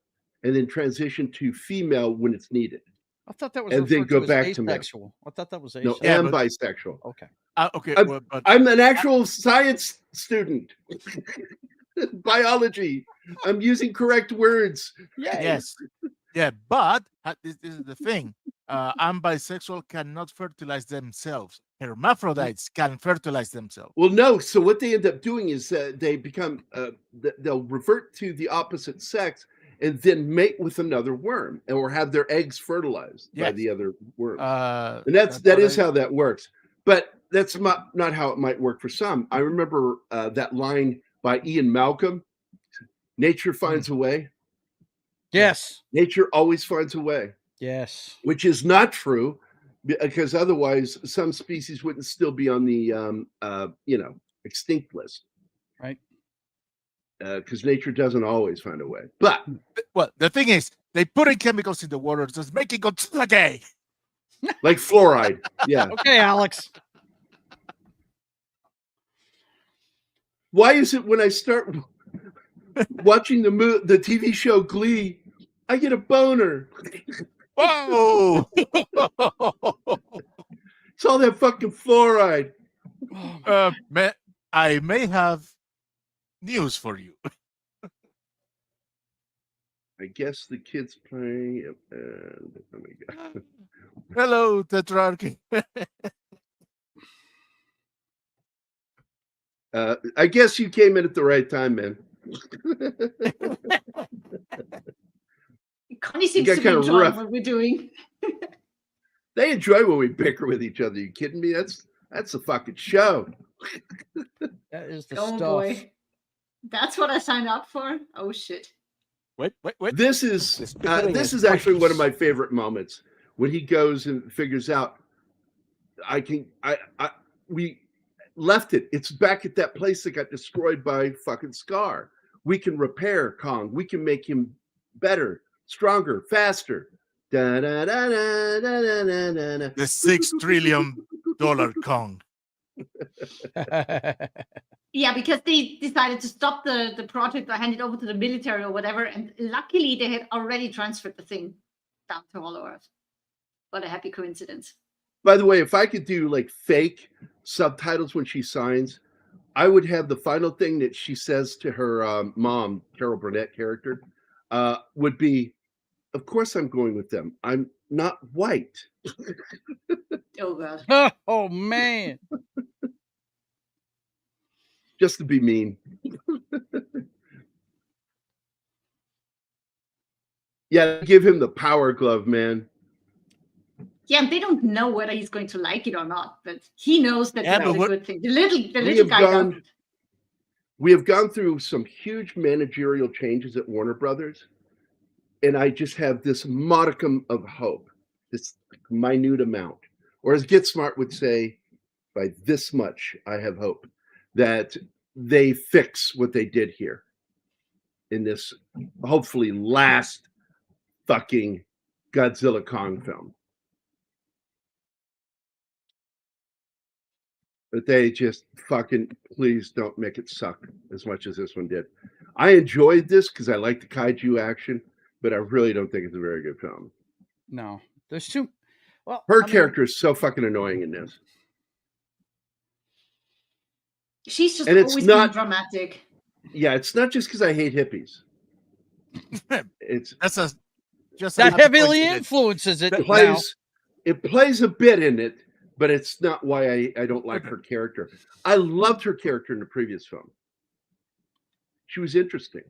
and then transition to female when it's needed. I thought that was and then go back asexual. to I thought that was asexual. No, ambisexual. Okay. Okay. I'm an actual science student. Biology. I'm using correct words. Yes. Yeah, but this is the thing. Ambisexual cannot fertilize themselves. Hermaphrodites can fertilize themselves. Well, no. So what they end up doing is they become, they'll revert to the opposite sex and then mate with another worm, or have their eggs fertilized by the other worm. And that is how that works. But that's not how it might work for some. I remember that line by Ian Malcolm, nature finds a way. Yes. Nature always finds a way. Yes. Which is not true, because otherwise some species wouldn't still be on the extinct list. Right. Because nature doesn't always find a way. But well, the thing is, they put in chemicals in the water, just making Godzilla gay. Like fluoride. Yeah. Okay, Alex. Why is it when I start watching the TV show Glee, I get a boner? Whoa! It's all that fucking fluoride. I may have news for you. I guess the kids playing. Oh my God. Hello, Tetrarchy. I guess you came in at the right time, man. Connie seems to be enjoying what we're doing. They enjoy when we bicker with each other. You kidding me? That's a fucking show. That is the stuff. Boy. That's what I signed up for? Oh, shit. Wait. This is actually one of my favorite moments when he goes and figures out we left it. It's back at that place that got destroyed by fucking Scar. We can repair Kong. We can make him better, stronger, faster. Da, da, da, da, da, da, da, da. The $6 trillion Kong. Yeah, because they decided to stop the project or hand it over to the military or whatever. And luckily, they had already transferred the thing down to Hollow Earth. What a happy coincidence. By the way, if I could do like fake subtitles when she signs, I would have the final thing that she says to her mom, Carol Burnett character, would be, "Of course I'm going with them. I'm not white." Oh, God. Oh, man. Just to be mean. Yeah, give him the power glove, man. Yeah, and they don't know whether he's going to like it or not, but he knows that that's a good thing. The little guy doesn't. We have gone through some huge managerial changes at Warner Brothers, and I just have this modicum of hope, this minute amount, or as Get Smart would say, by this much, I have hope that they fix what they did here in this hopefully last fucking Godzilla Kong film. But they just fucking please don't make it suck as much as this one did. I enjoyed this because I like the kaiju action, but I really don't think it's a very good film. No, there's too. Well, her character is so fucking annoying in this. She's just always being dramatic. Yeah, it's not just because I hate hippies. That heavily influences it. It plays a bit in it, but it's not why I don't like her character. I loved her character in the previous film. She was interesting.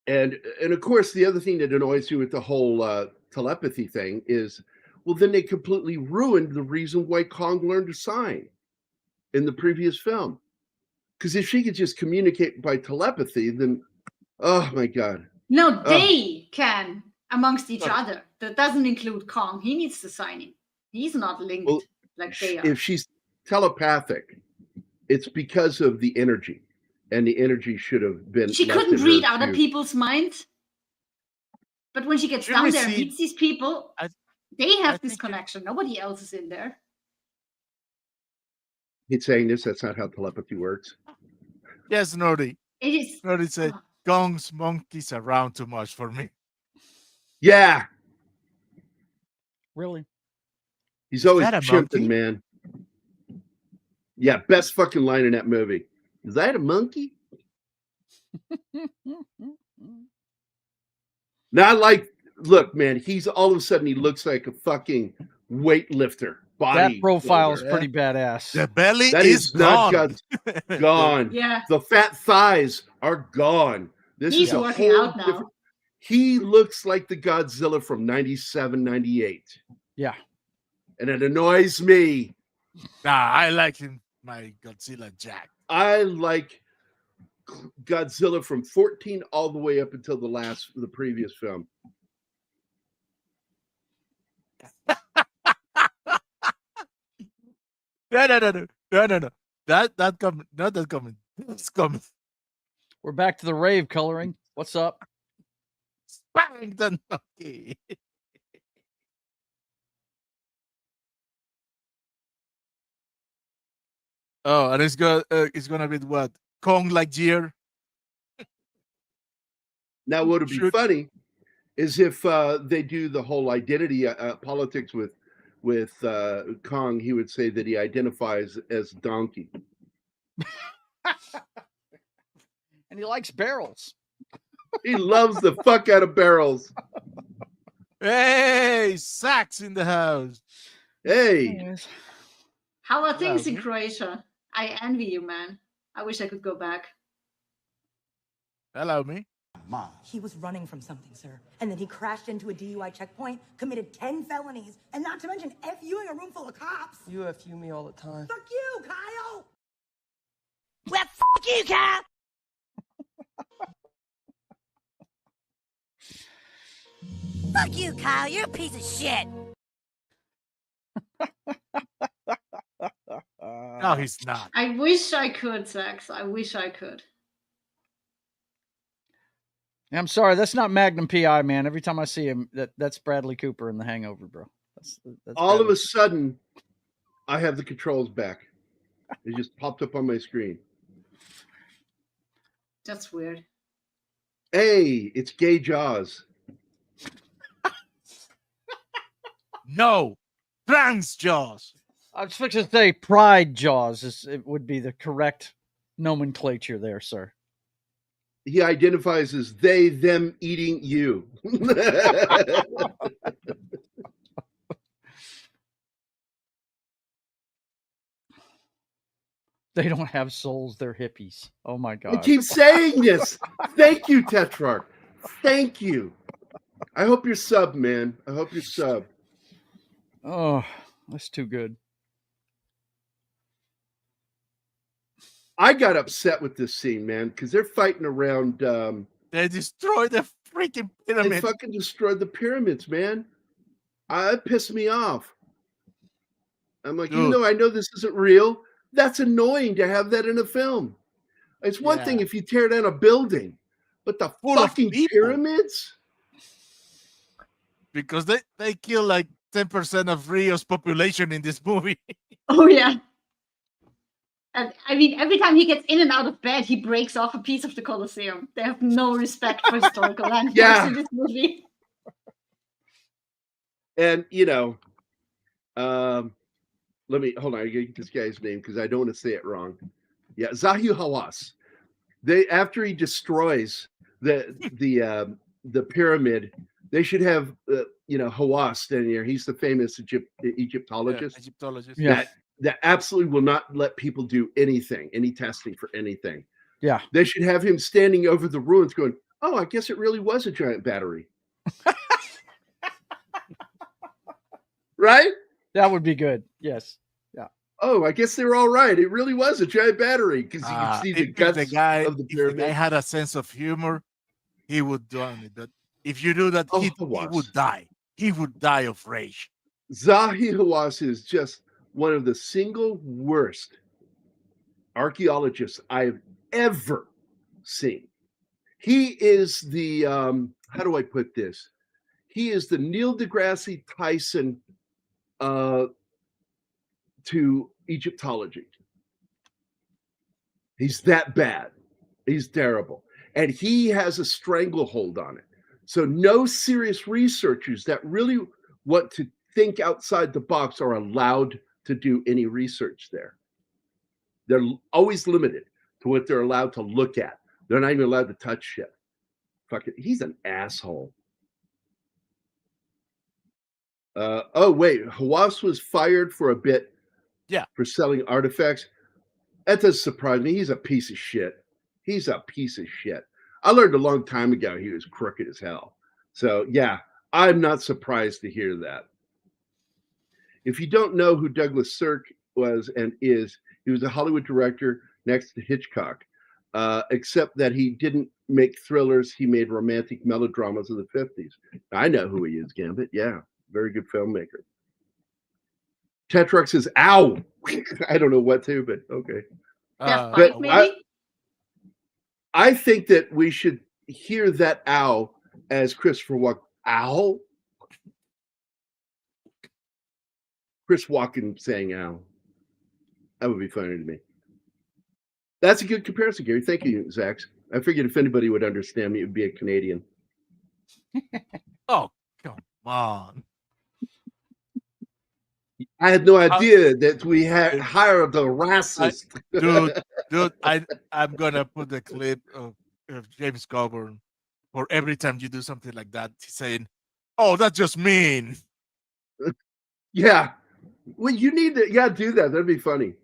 And of course, the other thing that annoys you with the whole telepathy thing is, well, then they completely ruined the reason why Kong learned to sign in the previous film. Because if she could just communicate by telepathy, then, oh my God. No, they can amongst each other. That doesn't include Kong. He needs the signing. He's not linked like they are. If she's telepathic, it's because of the energy. And the energy should have been. She couldn't read other people's minds. But when she gets down there and meets these people, they have this connection. Nobody else is in there. He's saying this. That's not how telepathy works. Yes, Nordy. It is. Nordy said, Kong's monkeys around too much for me. Yeah. Really? He's always chimping, man. Yeah, best fucking line in that movie. Is that a monkey? Now, look, man, he's all of a sudden he looks like a fucking weightlifter. That profile is pretty badass. The belly is gone. Gone. Yeah. The fat thighs are gone. He's working out now. He looks like the Godzilla from 97, 98. Yeah. And it annoys me. Nah, I like him, my Godzilla Jack. I like Godzilla from 14 all the way up until the previous film. No. That coming. Not that coming. It's coming. We're back to the rave coloring. What's up? Bang the donkey. Oh, and it's gonna be what? Kong Lightyear. Now, what would be funny is if they do the whole identity politics with Kong. He would say that he identifies as donkey, and he likes barrels. He loves the fuck out of barrels. Hey, Sax in the house. Hey. How are things in Croatia? I envy you, man. I wish I could go back. Allow me. Mom. He was running from something, sir. And then he crashed into a DUI checkpoint, committed 10 felonies, and not to mention FUing a room full of cops. You FU me all the time. Fuck you, Kyle! Well, fuck you, Kyle! Fuck you, Kyle. You're a piece of shit. No, he's not. I wish I could, Sax. I wish I could. I'm sorry, that's not Magnum PI, man. Every time I see him, that's Bradley Cooper in The Hangover, bro. That's all of a sudden, I have the controls back. It just popped up on my screen. That's weird. Hey, it's Gay Jaws. No, trans Jaws. I was fixing to say Pride Jaws. It would be the correct nomenclature there, sir. He identifies as they, them eating you. They don't have souls. They're hippies. Oh, my God. I keep saying this. Thank you, Tetrarch. Thank you. I hope you're sub, man. I hope you're sub. Oh, that's too good. I got upset with this scene, man, because they're fighting around. They destroyed the freaking pyramid. They fucking destroyed the pyramids, man. It pissed me off. I'm like, even though I know this isn't real, that's annoying to have that in a film. It's one thing if you tear down a building, but the fucking pyramids? Because they kill like 10% of Rio's population in this movie. Oh, yeah. And I mean, every time he gets in and out of bed, he breaks off a piece of the Colosseum. They have no respect for historical landmarks in this movie. And, let me, hold on, I get this guy's name because I don't want to say it wrong. Yeah, Zahi Hawass. After he destroys the pyramid, they should have, Hawass standing there. He's the famous Egyptologist. Egyptologist. Yeah. That absolutely will not let people do anything, any testing for anything. Yeah. They should have him standing over the ruins going, oh, I guess it really was a giant battery. Right? That would be good. Yes. Yeah. Oh, I guess they were all right. It really was a giant battery because you can see the guts of the pyramid. If the guy had a sense of humor, he would do it. That if you do that, he would die. He would die of rage. Zahi Hawass is just one of the single worst archaeologists I've ever seen. He is the, how do I put this? He is the Neil deGrasse Tyson to Egyptology. He's that bad. He's terrible. And he has a stranglehold on it. So no serious researchers that really want to think outside the box are allowed to do any research there. They're always limited to what they're allowed to look at. They're not even allowed to touch shit. Fuck it. He's an asshole. Wait, Hawass was fired for a bit. Yeah. For selling artifacts. That doesn't surprise me. He's a piece of shit. He's a piece of shit. I learned a long time ago he was crooked as hell. So yeah, I'm not surprised to hear that. If you don't know who Douglas Sirk was and is, he was a Hollywood director next to Hitchcock, except that he didn't make thrillers. He made romantic melodramas of the 50s. I know who he is, Gambit. Yeah, very good filmmaker. Tetrarch says, ow. I don't know what to, but okay. But I think that we should hear that ow as Christopher Walken. Ow. Chris Walken saying ow. That would be funny to me. That's a good comparison, Gary. Thank you, Zach. I figured if anybody would understand me, it would be a Canadian. Oh, come on. I had no idea that we had hired the racist. Dude, I'm gonna put the clip of James Coburn for every time you do something like that, he's saying, "Oh, that's just mean." Yeah. Well, you need to do that. That'd be funny.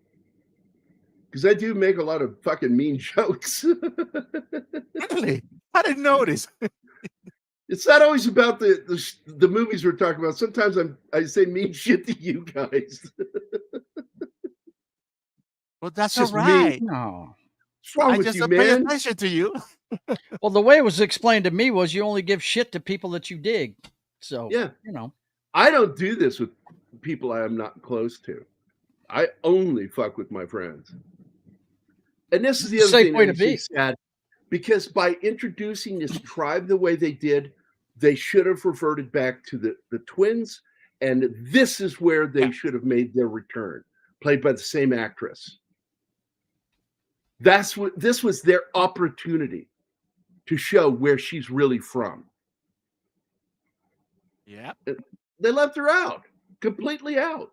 Because I do make a lot of fucking mean jokes. Really? I didn't notice. It's not always about the movies we're talking about. Sometimes I say mean shit to you guys. But that's just all right. Me. No. What's wrong with you, man? Pay attention to you. Well, the way it was explained to me was you only give shit to people that you dig. So, yeah, I don't do this with people I am not close to. I only fuck with my friends. And this is the other thing that makes me sad, because by introducing this tribe the way they did, they should have reverted back to the twins, and this is where they should have made their return, played by the same actress. This was their opportunity to show where she's really from. Yeah. They left her out, completely out.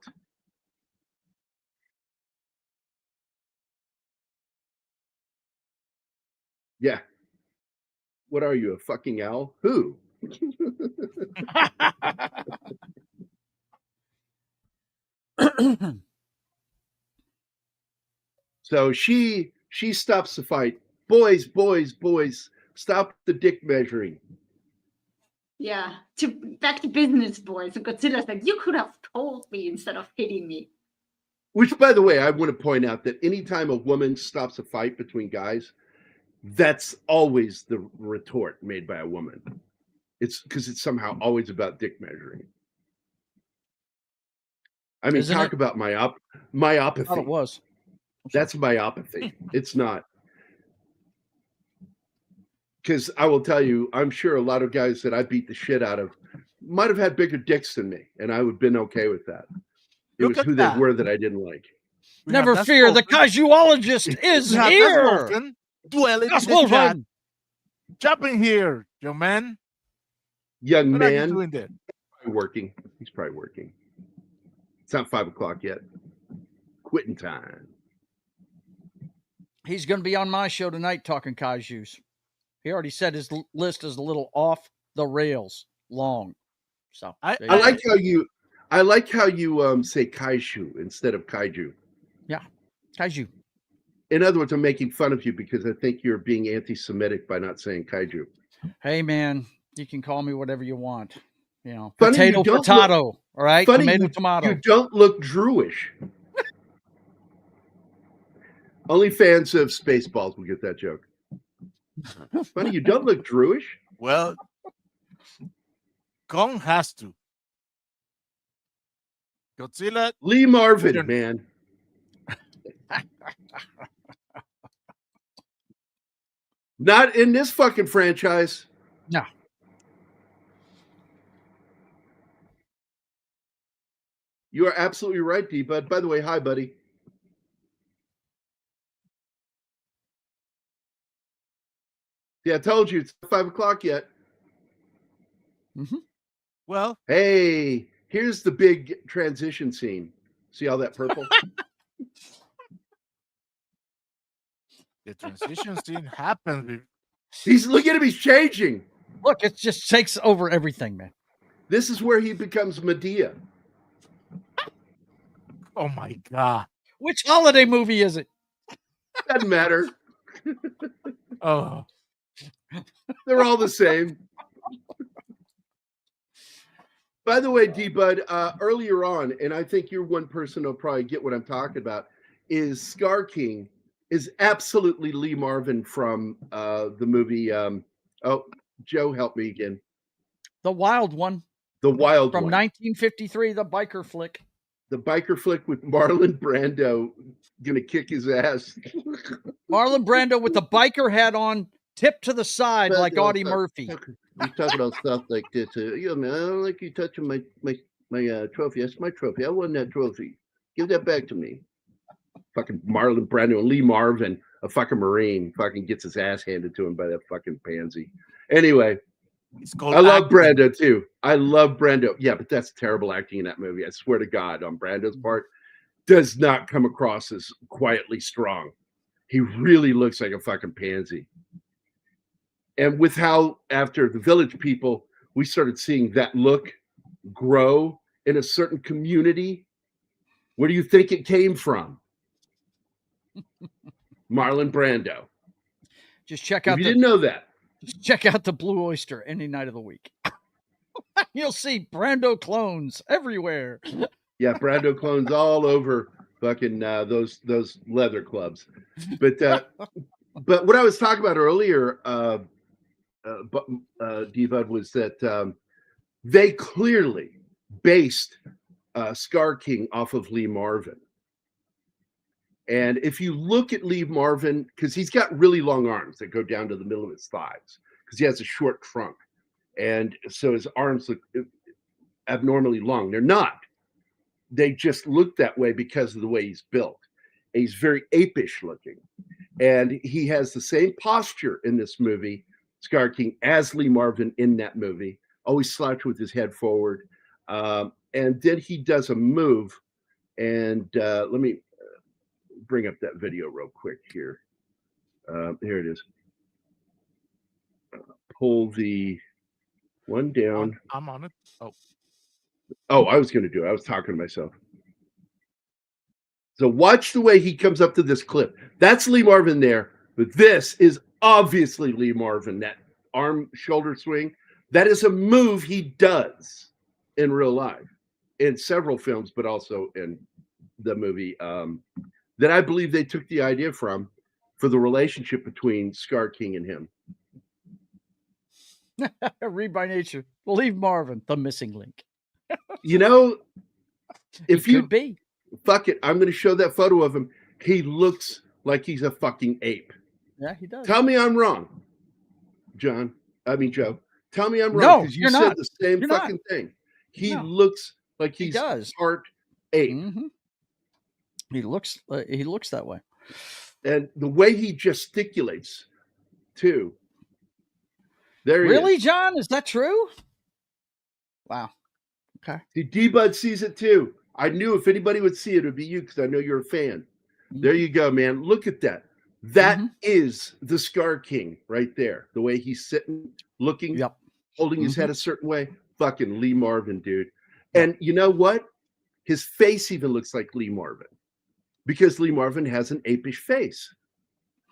Yeah. What are you, a fucking owl? Who? So she stops the fight. Boys, stop the dick measuring. Yeah, back to business, boys. And Godzilla's like, you could have told me instead of hitting me. Which, by the way, I want to point out that anytime a woman stops a fight between guys, that's always the retort made by a woman. It's because it's somehow always about dick measuring. I mean, talk about myopathy. I thought it was. That's myopathy. It's not. Because I will tell you, I'm sure a lot of guys that I beat the shit out of might have had bigger dicks than me, and I would have been okay with that. It was who they were that I didn't like. Never fear, the Kaiju-ologist is here. Dwelling jumping here, young man. Young man. What are you doing there? Working. He's probably working. It's not 5 o'clock yet. Quitting time. He's going to be on my show tonight talking kaijus. He already said his list is a little off the rails long. So I like how you say kaiju instead of kaiju. Yeah, kaiju. In other words, I'm making fun of you because I think you're being anti-Semitic by not saying kaiju. Hey man, you can call me whatever you want. Funny potato. All right, tomato, tomato. You don't look Jewish. Only fans of Spaceballs will get that joke. Funny, you don't look Jewish. Well, Kong has to. Godzilla. Lee Marvin, man. Not in this fucking franchise. No. You are absolutely right, D-Bud. By the way, hi, buddy. Yeah, I told you it's 5 o'clock yet. Mm-hmm. Well, hey, here's the big transition scene. See all that purple? The transition scene happens. Look at him, he's changing. Look, it just takes over everything, man. This is where he becomes Medea. Oh my God. Which holiday movie is it? Doesn't matter. Oh. They're all the same. By the way, D-Bud, earlier on, and I think you're one person who'll probably get what I'm talking about, is Scar King is absolutely Lee Marvin from the movie. Joe, help me again. The Wild One. The Wild One. From 1953, the biker flick. The biker flick with Marlon Brando going to kick his ass. Marlon Brando with the biker hat on, tip to the side like Audie Murphy. You talk about stuff like this. Yeah, man, I don't like you touching my trophy. That's my trophy. I won that trophy. Give that back to me. Fucking Marlon Brando and Lee Marvin, a fucking Marine, fucking gets his ass handed to him by that fucking pansy. Anyway, I love Brando too. I love Brando. Yeah, but that's terrible acting in that movie. I swear to God, on Brando's part, does not come across as quietly strong. He really looks like a fucking pansy. And with how after The Village People, we started seeing that look grow in a certain community. Where do you think it came from? Marlon Brando. Just check out. If you didn't know that, just check out the Blue Oyster any night of the week. You'll see Brando clones everywhere. Yeah, Brando clones all over fucking those leather clubs. But what I was talking about earlier, D-Bud, was that they clearly based Scar King off of Lee Marvin. And if you look at Lee Marvin, because he's got really long arms that go down to the middle of his thighs, because he has a short trunk. And so his arms look abnormally long. They're not. They just look that way because of the way he's built. And he's very apish looking. And he has the same posture in this movie, Scar King, as Lee Marvin in that movie, always slouched with his head forward. And then he does a move. And let me bring up that video real quick here. Here it is. Pull the one down. I'm on it. Oh, I was going to do it. I was talking to myself. So watch the way he comes up to this clip. That's Lee Marvin there, but this is obviously Lee Marvin. That arm shoulder swing, that is a move he does in real life in several films, but also in the movie that I believe they took the idea from for the relationship between Scar King and him. Read by nature. Believe Marvin, the missing link. You know, if you could be. Fuck it, I'm going to show that photo of him. He looks like he's a fucking ape. Yeah, he does. Tell me I'm wrong, Joe. Tell me I'm wrong because you said not. the same You're fucking not. thing. He looks like he's part ape. Mm-hmm. He looks that way. And the way he gesticulates, too. There he really, is. John? Is that true? Wow. Okay. See, D-Bud sees it, too. I knew if anybody would see it, it would be you because I know you're a fan. Mm-hmm. There you go, man. Look at that. That is the Scar King right there. The way he's sitting, looking, holding his head a certain way. Fucking Lee Marvin, dude. And you know what? His face even looks like Lee Marvin because Lee Marvin has an apish face.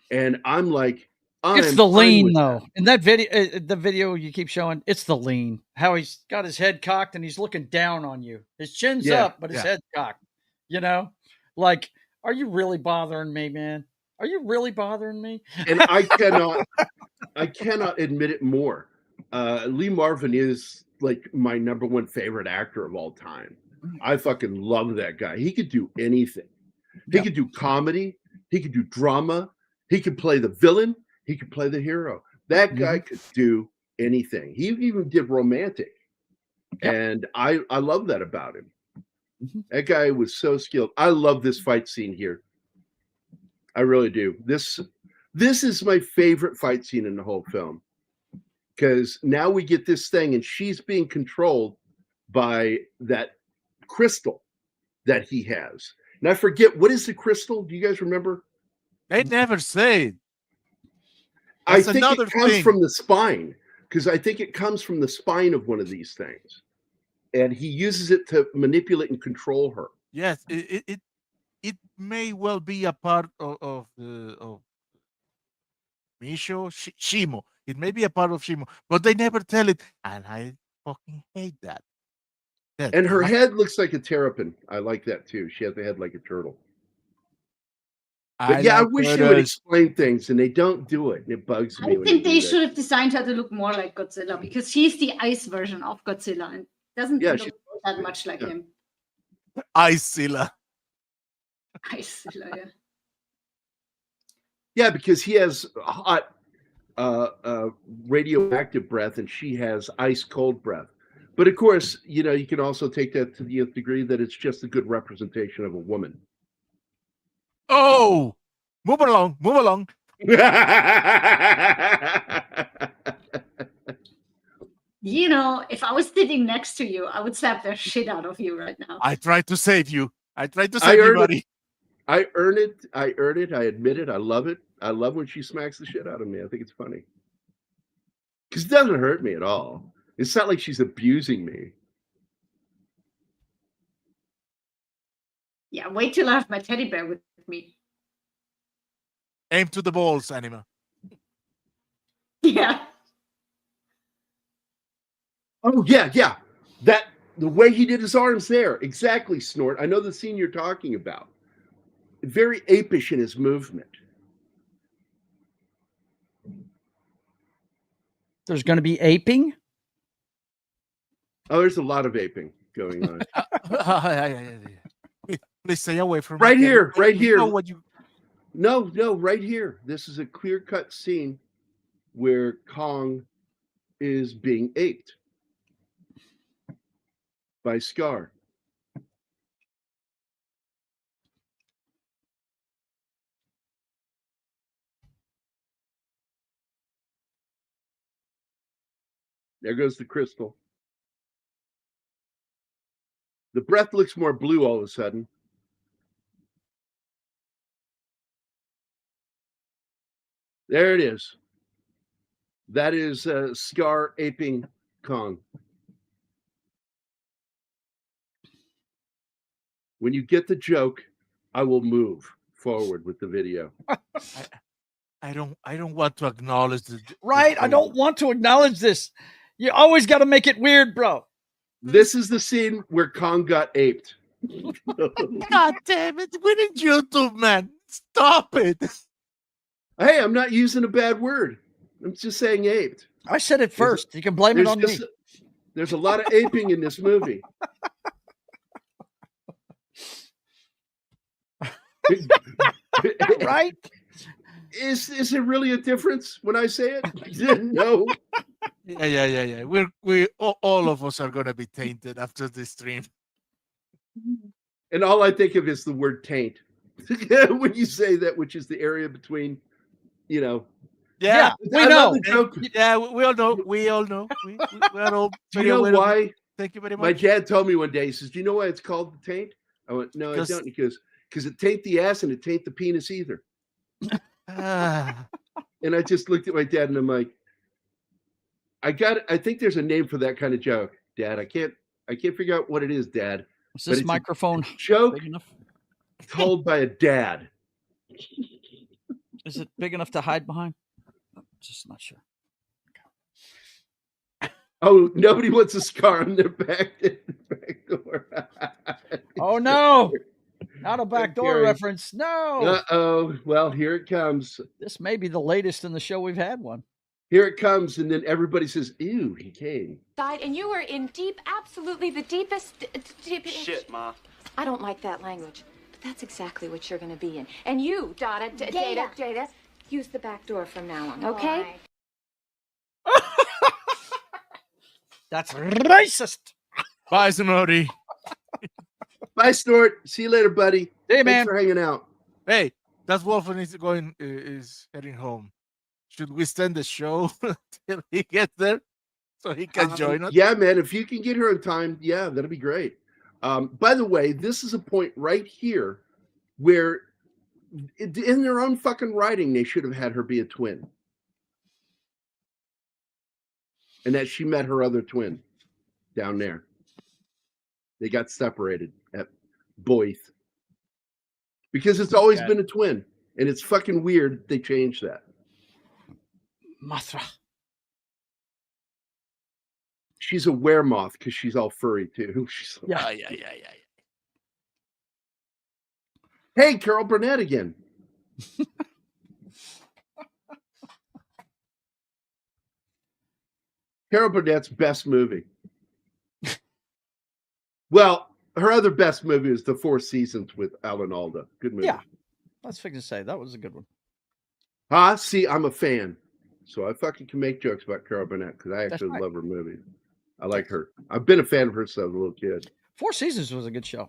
And I'm like, it's the lean, though. In that video, the video you keep showing, it's the lean. How he's got his head cocked and he's looking down on you. His chin's up, but his head's cocked. You know? Like, are you really bothering me, man? Are you really bothering me? And I cannot admit it more. Lee Marvin is like my number one favorite actor of all time. I fucking love that guy. He could do anything. He could do comedy. He could do drama. He could play the villain. He could play the hero. That guy could do anything. He even did romantic. And I love that about him. That guy was so skilled. I love this fight scene here. I really do. This is my favorite fight scene in the whole film. Because now we get this thing and she's being controlled by that crystal that he has. And I forget, what is the crystal? Do you guys remember? They never say. I think it comes from the spine. Because I think it comes from the spine of one of these things. And he uses it to manipulate and control her. Yes, it may well be a part of Misho Shimo. It may be a part of Shimo, but they never tell it, and I fucking hate that. And her head looks like a terrapin. I like that too. She has a head like a turtle. But I wish they would explain things, and they don't do it. And it bugs me. I think they should have designed her to look more like Godzilla because she's the ice version of Godzilla and doesn't look that much like him. Icezilla. Icezilla, yeah. Yeah, because he has hot radioactive breath, and she has ice cold breath. But of course, you know, you can also take that to the nth degree that it's just a good representation of a woman. Oh, move along, move along. You know, if I was sitting next to you, I would slap the shit out of you right now. I tried to save you. I tried to save you, buddy. I earn it. I admit it. I love it. I love when she smacks the shit out of me. I think it's funny. Because it doesn't hurt me at all. It's not like she's abusing me. Yeah, wait till I have my teddy bear with me. Aim to the balls, Anima. Yeah. Oh, yeah. That the way he did his arms there. Exactly, Snort. I know the scene you're talking about. Very apish in his movement. There's going to be aping? Oh, there's a lot of aping going on. Please stay away from right me. Here, right here. No, right here. This is a clear-cut scene where Kong is being aped by Scar. There goes the crystal. The breath looks more blue all of a sudden. There it is. That is Scar aping Kong. When you get the joke, I will move forward with the video. I don't want to acknowledge the right. I don't want to acknowledge this. You always got to make it weird, bro. This is the scene where Kong got aped. God damn it. We're in YouTube, man. Stop it. Hey, I'm not using a bad word. I'm just saying aped. I said it first. You can blame it on me. There's a lot of aping in this movie. Right? Is there really a difference when I say it? No. Yeah. We all of us are gonna be tainted after this stream. And all I think of is the word taint. When you say that, which is the area between, you know. Yeah, we know. Yeah, we all know. We all know. We are all. Do you know why? Thank you very much. My dad told me one day. He says, "Do you know why it's called the taint?" I went, "No, I don't." He goes, "Because it taint the ass and it taint the penis either." And I just looked at my dad and I'm like, I think there's a name for that kind of joke, Dad. I can't figure out what it is, Dad. Is this microphone joke big enough? Told by a dad. Is it big enough to hide behind? I'm just not sure. Oh, nobody wants a scar on their back door. Oh no. Not a backdoor reference. No. Uh-oh. Well, here it comes. This may be the latest in the show we've had one. Here it comes, and then everybody says, "Ew, he came." And you were in deep, absolutely the deepest... Shit, Ma. I don't like that language, but that's exactly what you're going to be in. And you, Jada, use the back door from now on, okay? That's racist. Bye, Sonori. Bye, Snort. See you later, buddy. Hey, man. Thanks for hanging out. Hey, that Wolfen is heading home. Should we stand the show till he gets there so he can join us? Yeah, man. If you can get here in time, yeah, that'll be great. By the way, this is a point right here where in their own fucking writing, they should have had her be a twin. And that she met her other twin down there. They got separated at Boyth. Because it's always been a twin. And it's fucking weird they changed that. Mothra. She's a weremoth because she's all furry too. Yeah. Hey, Carol Burnett again. Carol Burnett's best movie. Well, her other best movie is The Four Seasons with Alan Alda. Good movie. Yeah. I was fixing to say that was a good one. See, I'm a fan. So I fucking can make jokes about Carol Burnett because I actually right. love her movies. I like her. I've been a fan of hers since I was a little kid. 4 Seasons was a good show.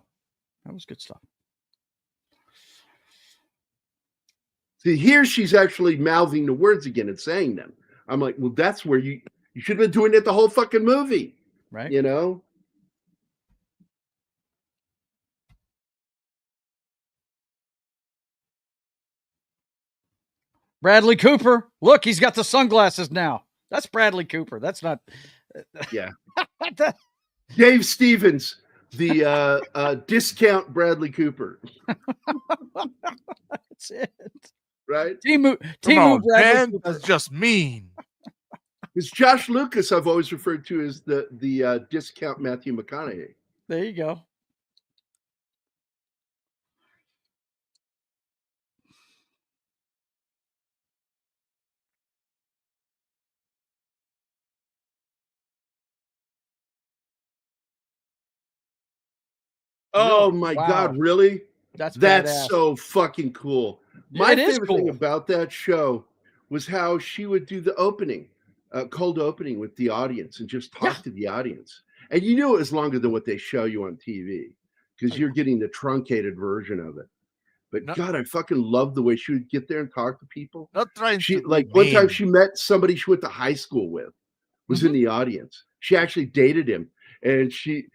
That was good stuff. See, here she's actually mouthing the words again and saying them. I'm like, well, that's where you should have been doing it the whole fucking movie. Right. You know? Bradley Cooper. Look, he's got the sunglasses now. That's Bradley Cooper. That's not. Yeah. Dave Stevens, the discount Bradley Cooper. That's it. Right? Timu Bradley Cooper. That's just mean. It's Josh Lucas I've always referred to as the discount Matthew McConaughey. There you go. Oh my God, really? That's so fucking cool. My favorite thing about that show was how she would do the opening, cold opening with the audience and just talk to the audience. And you knew it was longer than what they show you on TV because you're getting the truncated version of it. But God, I fucking love the way she would get there and talk to people. Not trying she to like one time she met somebody she went to high school with, was in the audience. She actually dated him, and she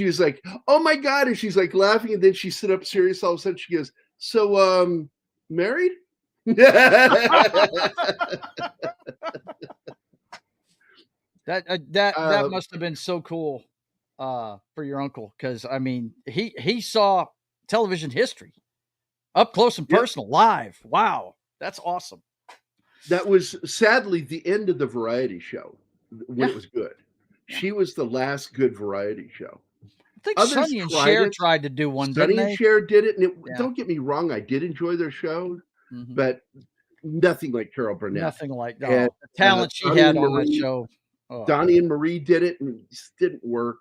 was like, "Oh my God!" And she's like laughing, and then she stood up serious. All of a sudden, she goes, "So, married?" That must have been so cool for your uncle, because I mean he saw television history up close and personal, live. Wow, that's awesome. That was sadly the end of the variety show when it was good. She was the last good variety show. I think Sonny and Cher tried to do one. Sonny and Cher did it, and Yeah. don't get me wrong, I did enjoy their show, but nothing like Carol Burnett. Nothing like And, the talent she Donnie had and on Marie- that show. Oh. Donnie and Marie did it, and it just didn't work.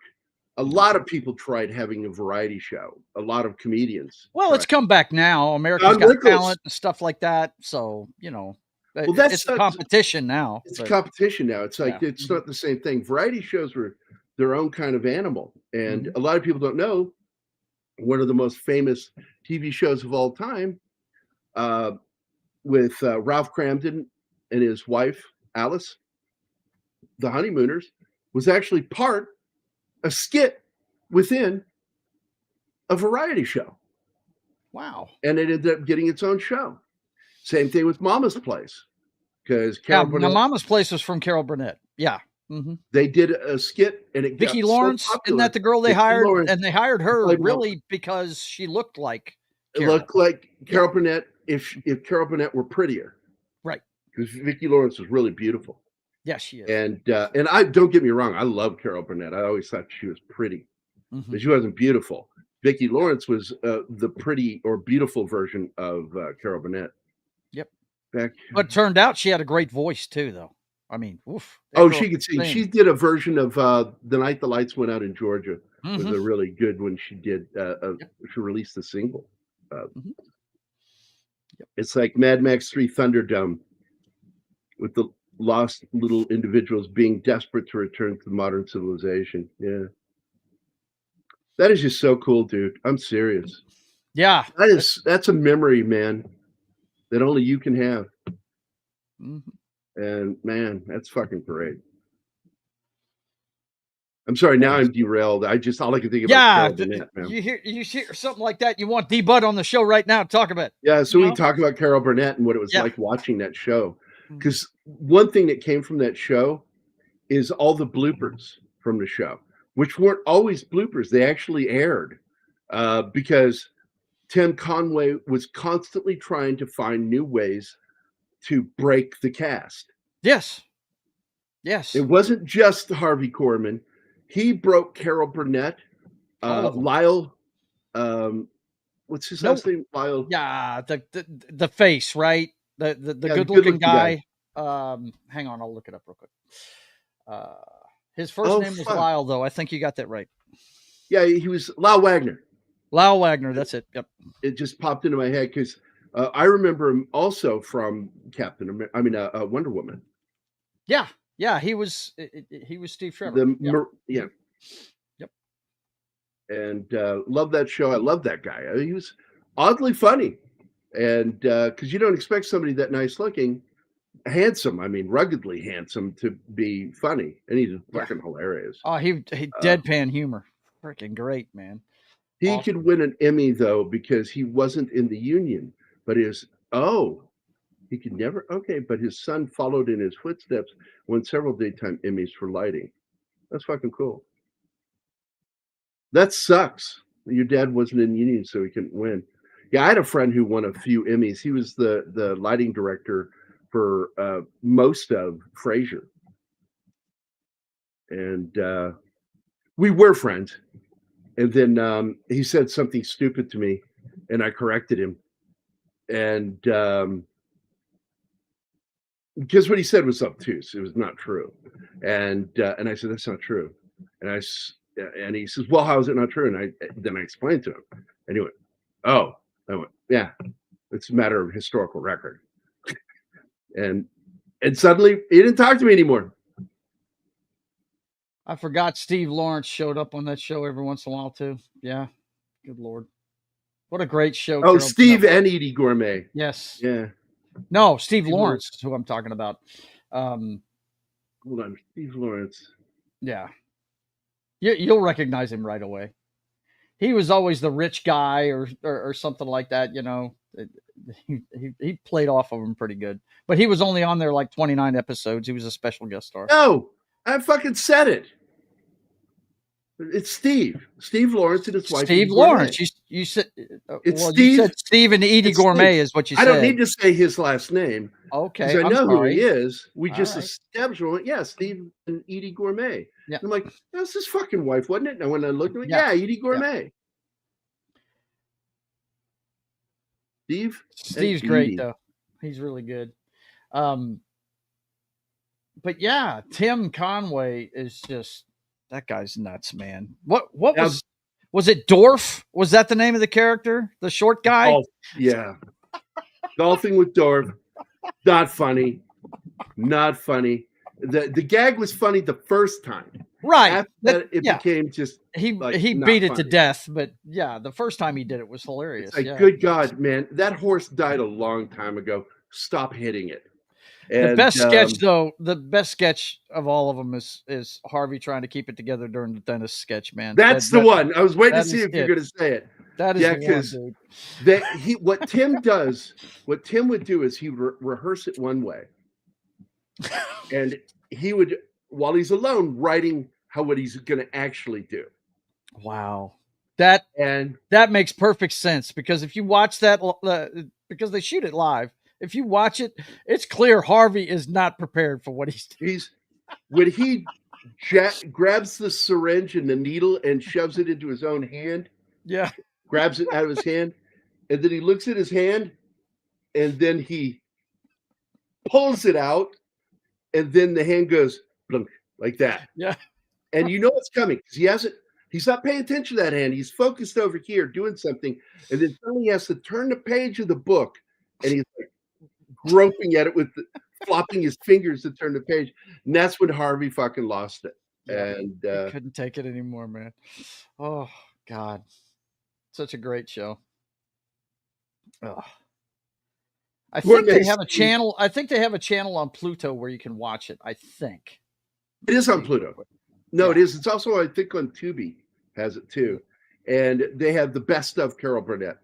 A lot of people tried having a variety show. A lot of comedians. Well, it's come back now. America's Don Got Rickles. Talent and stuff like that. So, you know, Well, that's it's a competition now. It's a competition now. It's like Yeah. it's not the same thing. Variety shows were their own kind of animal, and a lot of people don't know one of the most famous TV shows of all time, with Ralph Cramden and his wife Alice, The Honeymooners, was actually a skit within a variety show. Wow. And it ended up getting its own show. Same thing with Mama's Place, because Carol Burnett, Mama's Place was from Carol Burnett. Yeah. They did a skit, and it Vicki got Lawrence, so popular. isn't that the girl they Vicki hired? Lawrence And they hired her played really because she looked like It Carol. looked like Carol Burnett if Carol Burnett were prettier. Right. Because Vicki Lawrence was really beautiful. Yeah, she is. And I don't get me wrong, I love Carol Burnett. I always thought she was pretty, but she wasn't beautiful. Vicki Lawrence was the pretty or beautiful version of Carol Burnett. Yep. But it turned out she had a great voice too, though. I mean, oof. She could sing. She did a version of The Night the Lights Went Out in Georgia. Was a really good one. She did. She released the single. It's like Mad Max 3 Thunderdome, with the lost little individuals being desperate to return to modern civilization. Yeah. That is just so cool, dude. I'm serious. Yeah. That's a memory, man, that only you can have. And man, that's fucking great. I'm sorry, now I'm derailed. All I can think about Carol Burnett, man. You hear something like that, you want D-Bud on the show right now to talk about it. Yeah, so we talk about Carol Burnett and what it was like watching that show. Because one thing that came from that show is all the bloopers from the show, which weren't always bloopers. They actually aired because Tim Conway was constantly trying to find new ways to break the cast. Yes. It wasn't just Harvey Korman. He broke Carol Burnett, Lyle. What's his last name? Lyle. Yeah, the face, right? The good-looking guy. Hang on, I'll look it up real quick. His first name was Lyle, though. I think you got that right. Yeah, he was Lyle Wagner. Lyle Wagner, that's it. Yep. It just popped into my head because I remember him also from Wonder Woman. Yeah, he was Steve Trevor. Yeah. Yep. And love that show. I love that guy. He was oddly funny, and because you don't expect somebody that nice looking, handsome. I mean, ruggedly handsome to be funny, and he's fucking hilarious. Oh, he deadpan humor, freaking great, man. He Awesome. could win an Emmy though because he wasn't in the union, but he could never. Okay, but his son followed in his footsteps, won several daytime Emmys for lighting. That's fucking cool. That sucks. Your dad wasn't in the union, so he couldn't win. Yeah, I had a friend who won a few Emmys. He was the lighting director for most of Frasier, and we were friends. And then he said something stupid to me, and I corrected him. And because what he said was obtuse, it was not true. And I said, that's not true. And he says, well, how is it not true? And then I explained to him. And he went, oh. I went, yeah, it's a matter of historical record. and suddenly he didn't talk to me anymore. I forgot Steve Lawrence showed up on that show every once in a while too. Yeah, good Lord, what a great show! Oh, Steve and Edie Gourmet. Yes. Yeah. No, Steve Lawrence is who I'm talking about. Hold on, Steve Lawrence. Yeah, you'll recognize him right away. He was always the rich guy or something like that. You know, he played off of him pretty good, but he was only on there like 29 episodes. He was a special guest star. No, I fucking said it. It's Steve Lawrence and his wife. Steve Lawrence. You said it's well, Steve. You said Steve and Edie Gourmet Steve. is what you said. I don't need to say his last name. Okay, because I know who he is. We All just right. established one. Yeah, Steve and Edie Gourmet. Yeah. I'm like, that's his fucking wife, wasn't it? And when I looked at it, yeah, Edie Gourmet. Yeah. Steve's great though. He's really good. But yeah, Tim Conway is just that guy's nuts, man. What was it? Dorf? Was that the name of the character? The short guy? Oh, yeah. Golfing with Dorf. Not funny. Not funny. The gag was funny the first time. Right. After that, it became just he beat it to death, but yeah, the first time he did it was hilarious. It's like, good God, man, that horse died a long time ago. Stop hitting it. And, the best sketch, though, the best sketch of all of them is Harvey trying to keep it together during the dentist sketch, man. That's the one. I was waiting to see if you're going to say it. That is because what Tim does, what Tim would do is he rehearse it one way, and he would, while he's alone, writing what he's going to actually do. Wow, that makes perfect sense, because if you watch that, because they shoot it live. If you watch it, it's clear Harvey is not prepared for what he's doing. When he grabs the syringe and the needle and shoves it into his own hand. Yeah. Grabs it out of his hand, and then he looks at his hand, and then he pulls it out, and then the hand goes blunk, like that. Yeah. And you know what's coming, because he's not paying attention to that hand. He's focused over here doing something, and then suddenly he has to turn the page of the book, and he's like groping at it flopping his fingers to turn the page. And that's when Harvey fucking lost it. Yeah, and he couldn't take it anymore, man. Oh God. Such a great show. Ugh. I think they have a channel. I think they have a channel on Pluto where you can watch it. I think it is on Pluto. No, it is. It's also, I think, on Tubi has it too, and they have the best of Carol Burnett.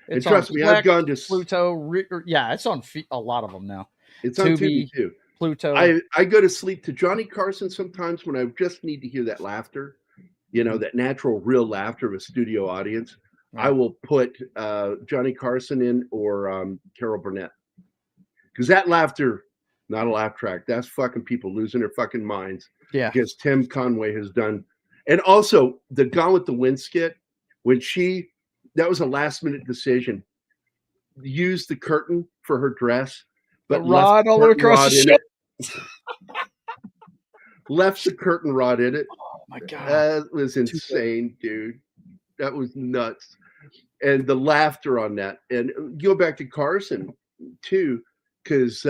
And trust me, I've gone to Pluto. Yeah, it's on a lot of them now. It's on Tubi too. Pluto. I go to sleep to Johnny Carson sometimes when I just need to hear that laughter. You know, that natural, real laughter of a studio audience. Right. I will put Johnny Carson in or Carol Burnett. Because that laughter, not a laugh track. That's fucking people losing their fucking minds. Yeah. Because Tim Conway has done. And also, the Gone with the Wind skit, when that was a last minute decision. Used the curtain for her dress. But the rod all the way across the show. Left the curtain rod in it. Oh my God. That was insane, dude. That was nuts. And the laughter on that. And go back to Carson, too, because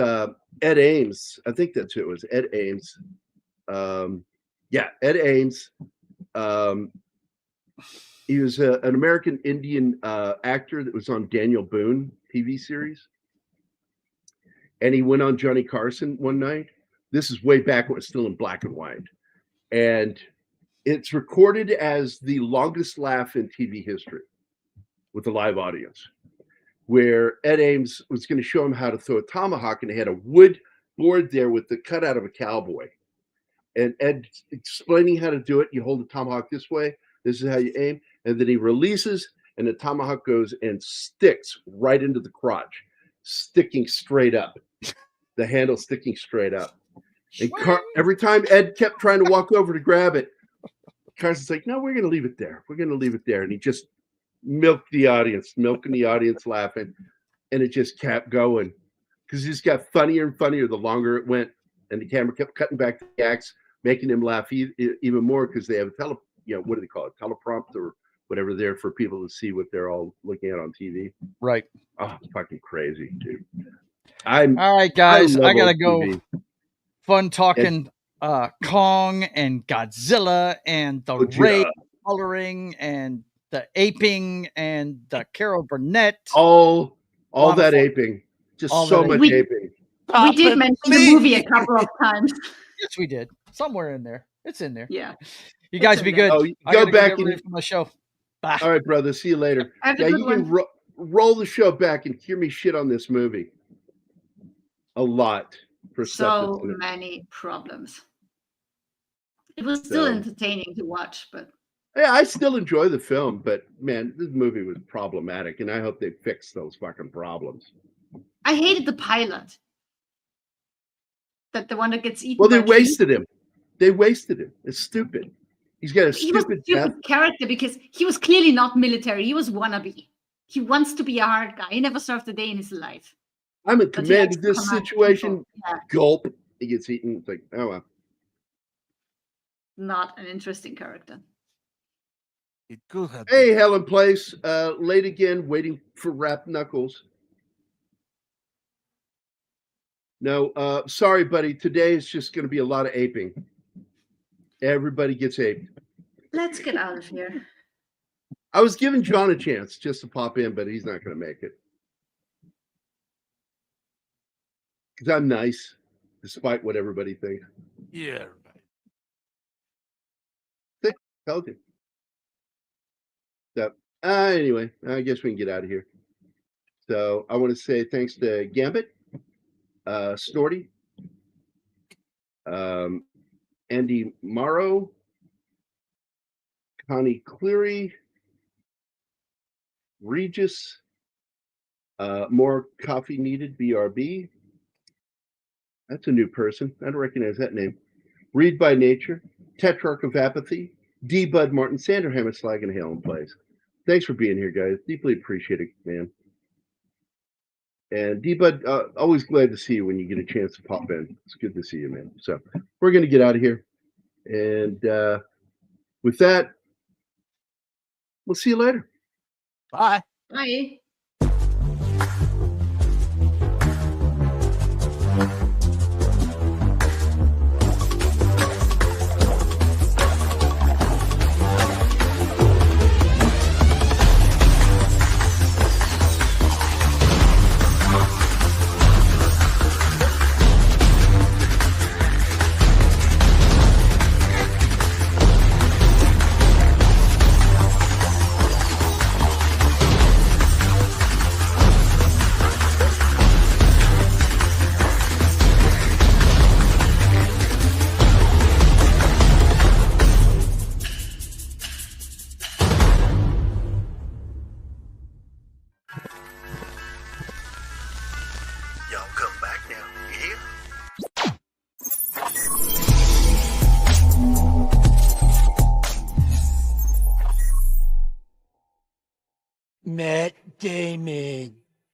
Ed Ames. I think that's who it was. Ed Ames. Ed Ames. He was an American Indian actor that was on Daniel Boone TV series. And he went on Johnny Carson one night. This is way back when it was still in black and white. And it's recorded as the longest laugh in TV history with a live audience, where Ed Ames was going to show him how to throw a tomahawk, and they had a wood board there with the cutout of a cowboy. And Ed explaining how to do it. You hold the tomahawk this way. This is how you aim. And then he releases, and the tomahawk goes and sticks right into the crotch, sticking straight up. The handle sticking straight up. And every time Ed kept trying to walk over to grab it, Carson's like, no, we're going to leave it there. We're going to leave it there. And he just milking the audience laughing. And it just kept going because it just got funnier and funnier the longer it went. And the camera kept cutting back to the acts, making him laugh even more because they have what do they call it? Teleprompt or whatever there for people to see what they're all looking at on TV. Right. Oh, fucking crazy, dude. All right, guys. I got to go. Fun talking Kong and Godzilla and the ray coloring and the aping and the Carol Burnett. All that aping. Just all so much aping. We did mention the movie a couple of times. Yes, we did. Somewhere in there. It's in there. Yeah. You guys be good. Oh, go back and from the show. Bye. All right, brother. See you later. You can roll the show back and hear me shit on this movie. A lot. For so many problems. It was still entertaining to watch, but yeah, I still enjoy the film, but man, this movie was problematic, and I hope they fix those fucking problems. I hated the pilot. That the one that gets eaten. Well, they wasted him. They wasted him. It's stupid. He's got a stupid character because he was clearly not military. He was wannabe. He wants to be a hard guy. He never served a day in his life. I'm in command of this situation. Yeah. Gulp. He gets eaten. It's like, oh well. Not an interesting character. It could have. Hey, Helen Place. Late again, waiting for Rap Knuckles. No, sorry, buddy. Today is just going to be a lot of aping. Everybody gets aped. Let's get out of here. I was giving John a chance just to pop in, but he's not going to make it. Because I'm nice, despite what everybody thinks. Yeah, right. Told you. So, anyway, I guess we can get out of here. So, I want to say thanks to Gambit, Snorty, Andy Morrow, Connie Cleary, Regis, More Coffee Needed, BRB. That's a new person. I don't recognize that name. Read by Nature, Tetrarch of Apathy, D. Bud Martin, Sanderhammer, Slag, and Halen Plays. Thanks for being here, guys. Deeply appreciate it, man. And D. Bud, always glad to see you when you get a chance to pop in. It's good to see you, man. So we're going to get out of here. And with that, we'll see you later. Bye. Bye. Matt Damon.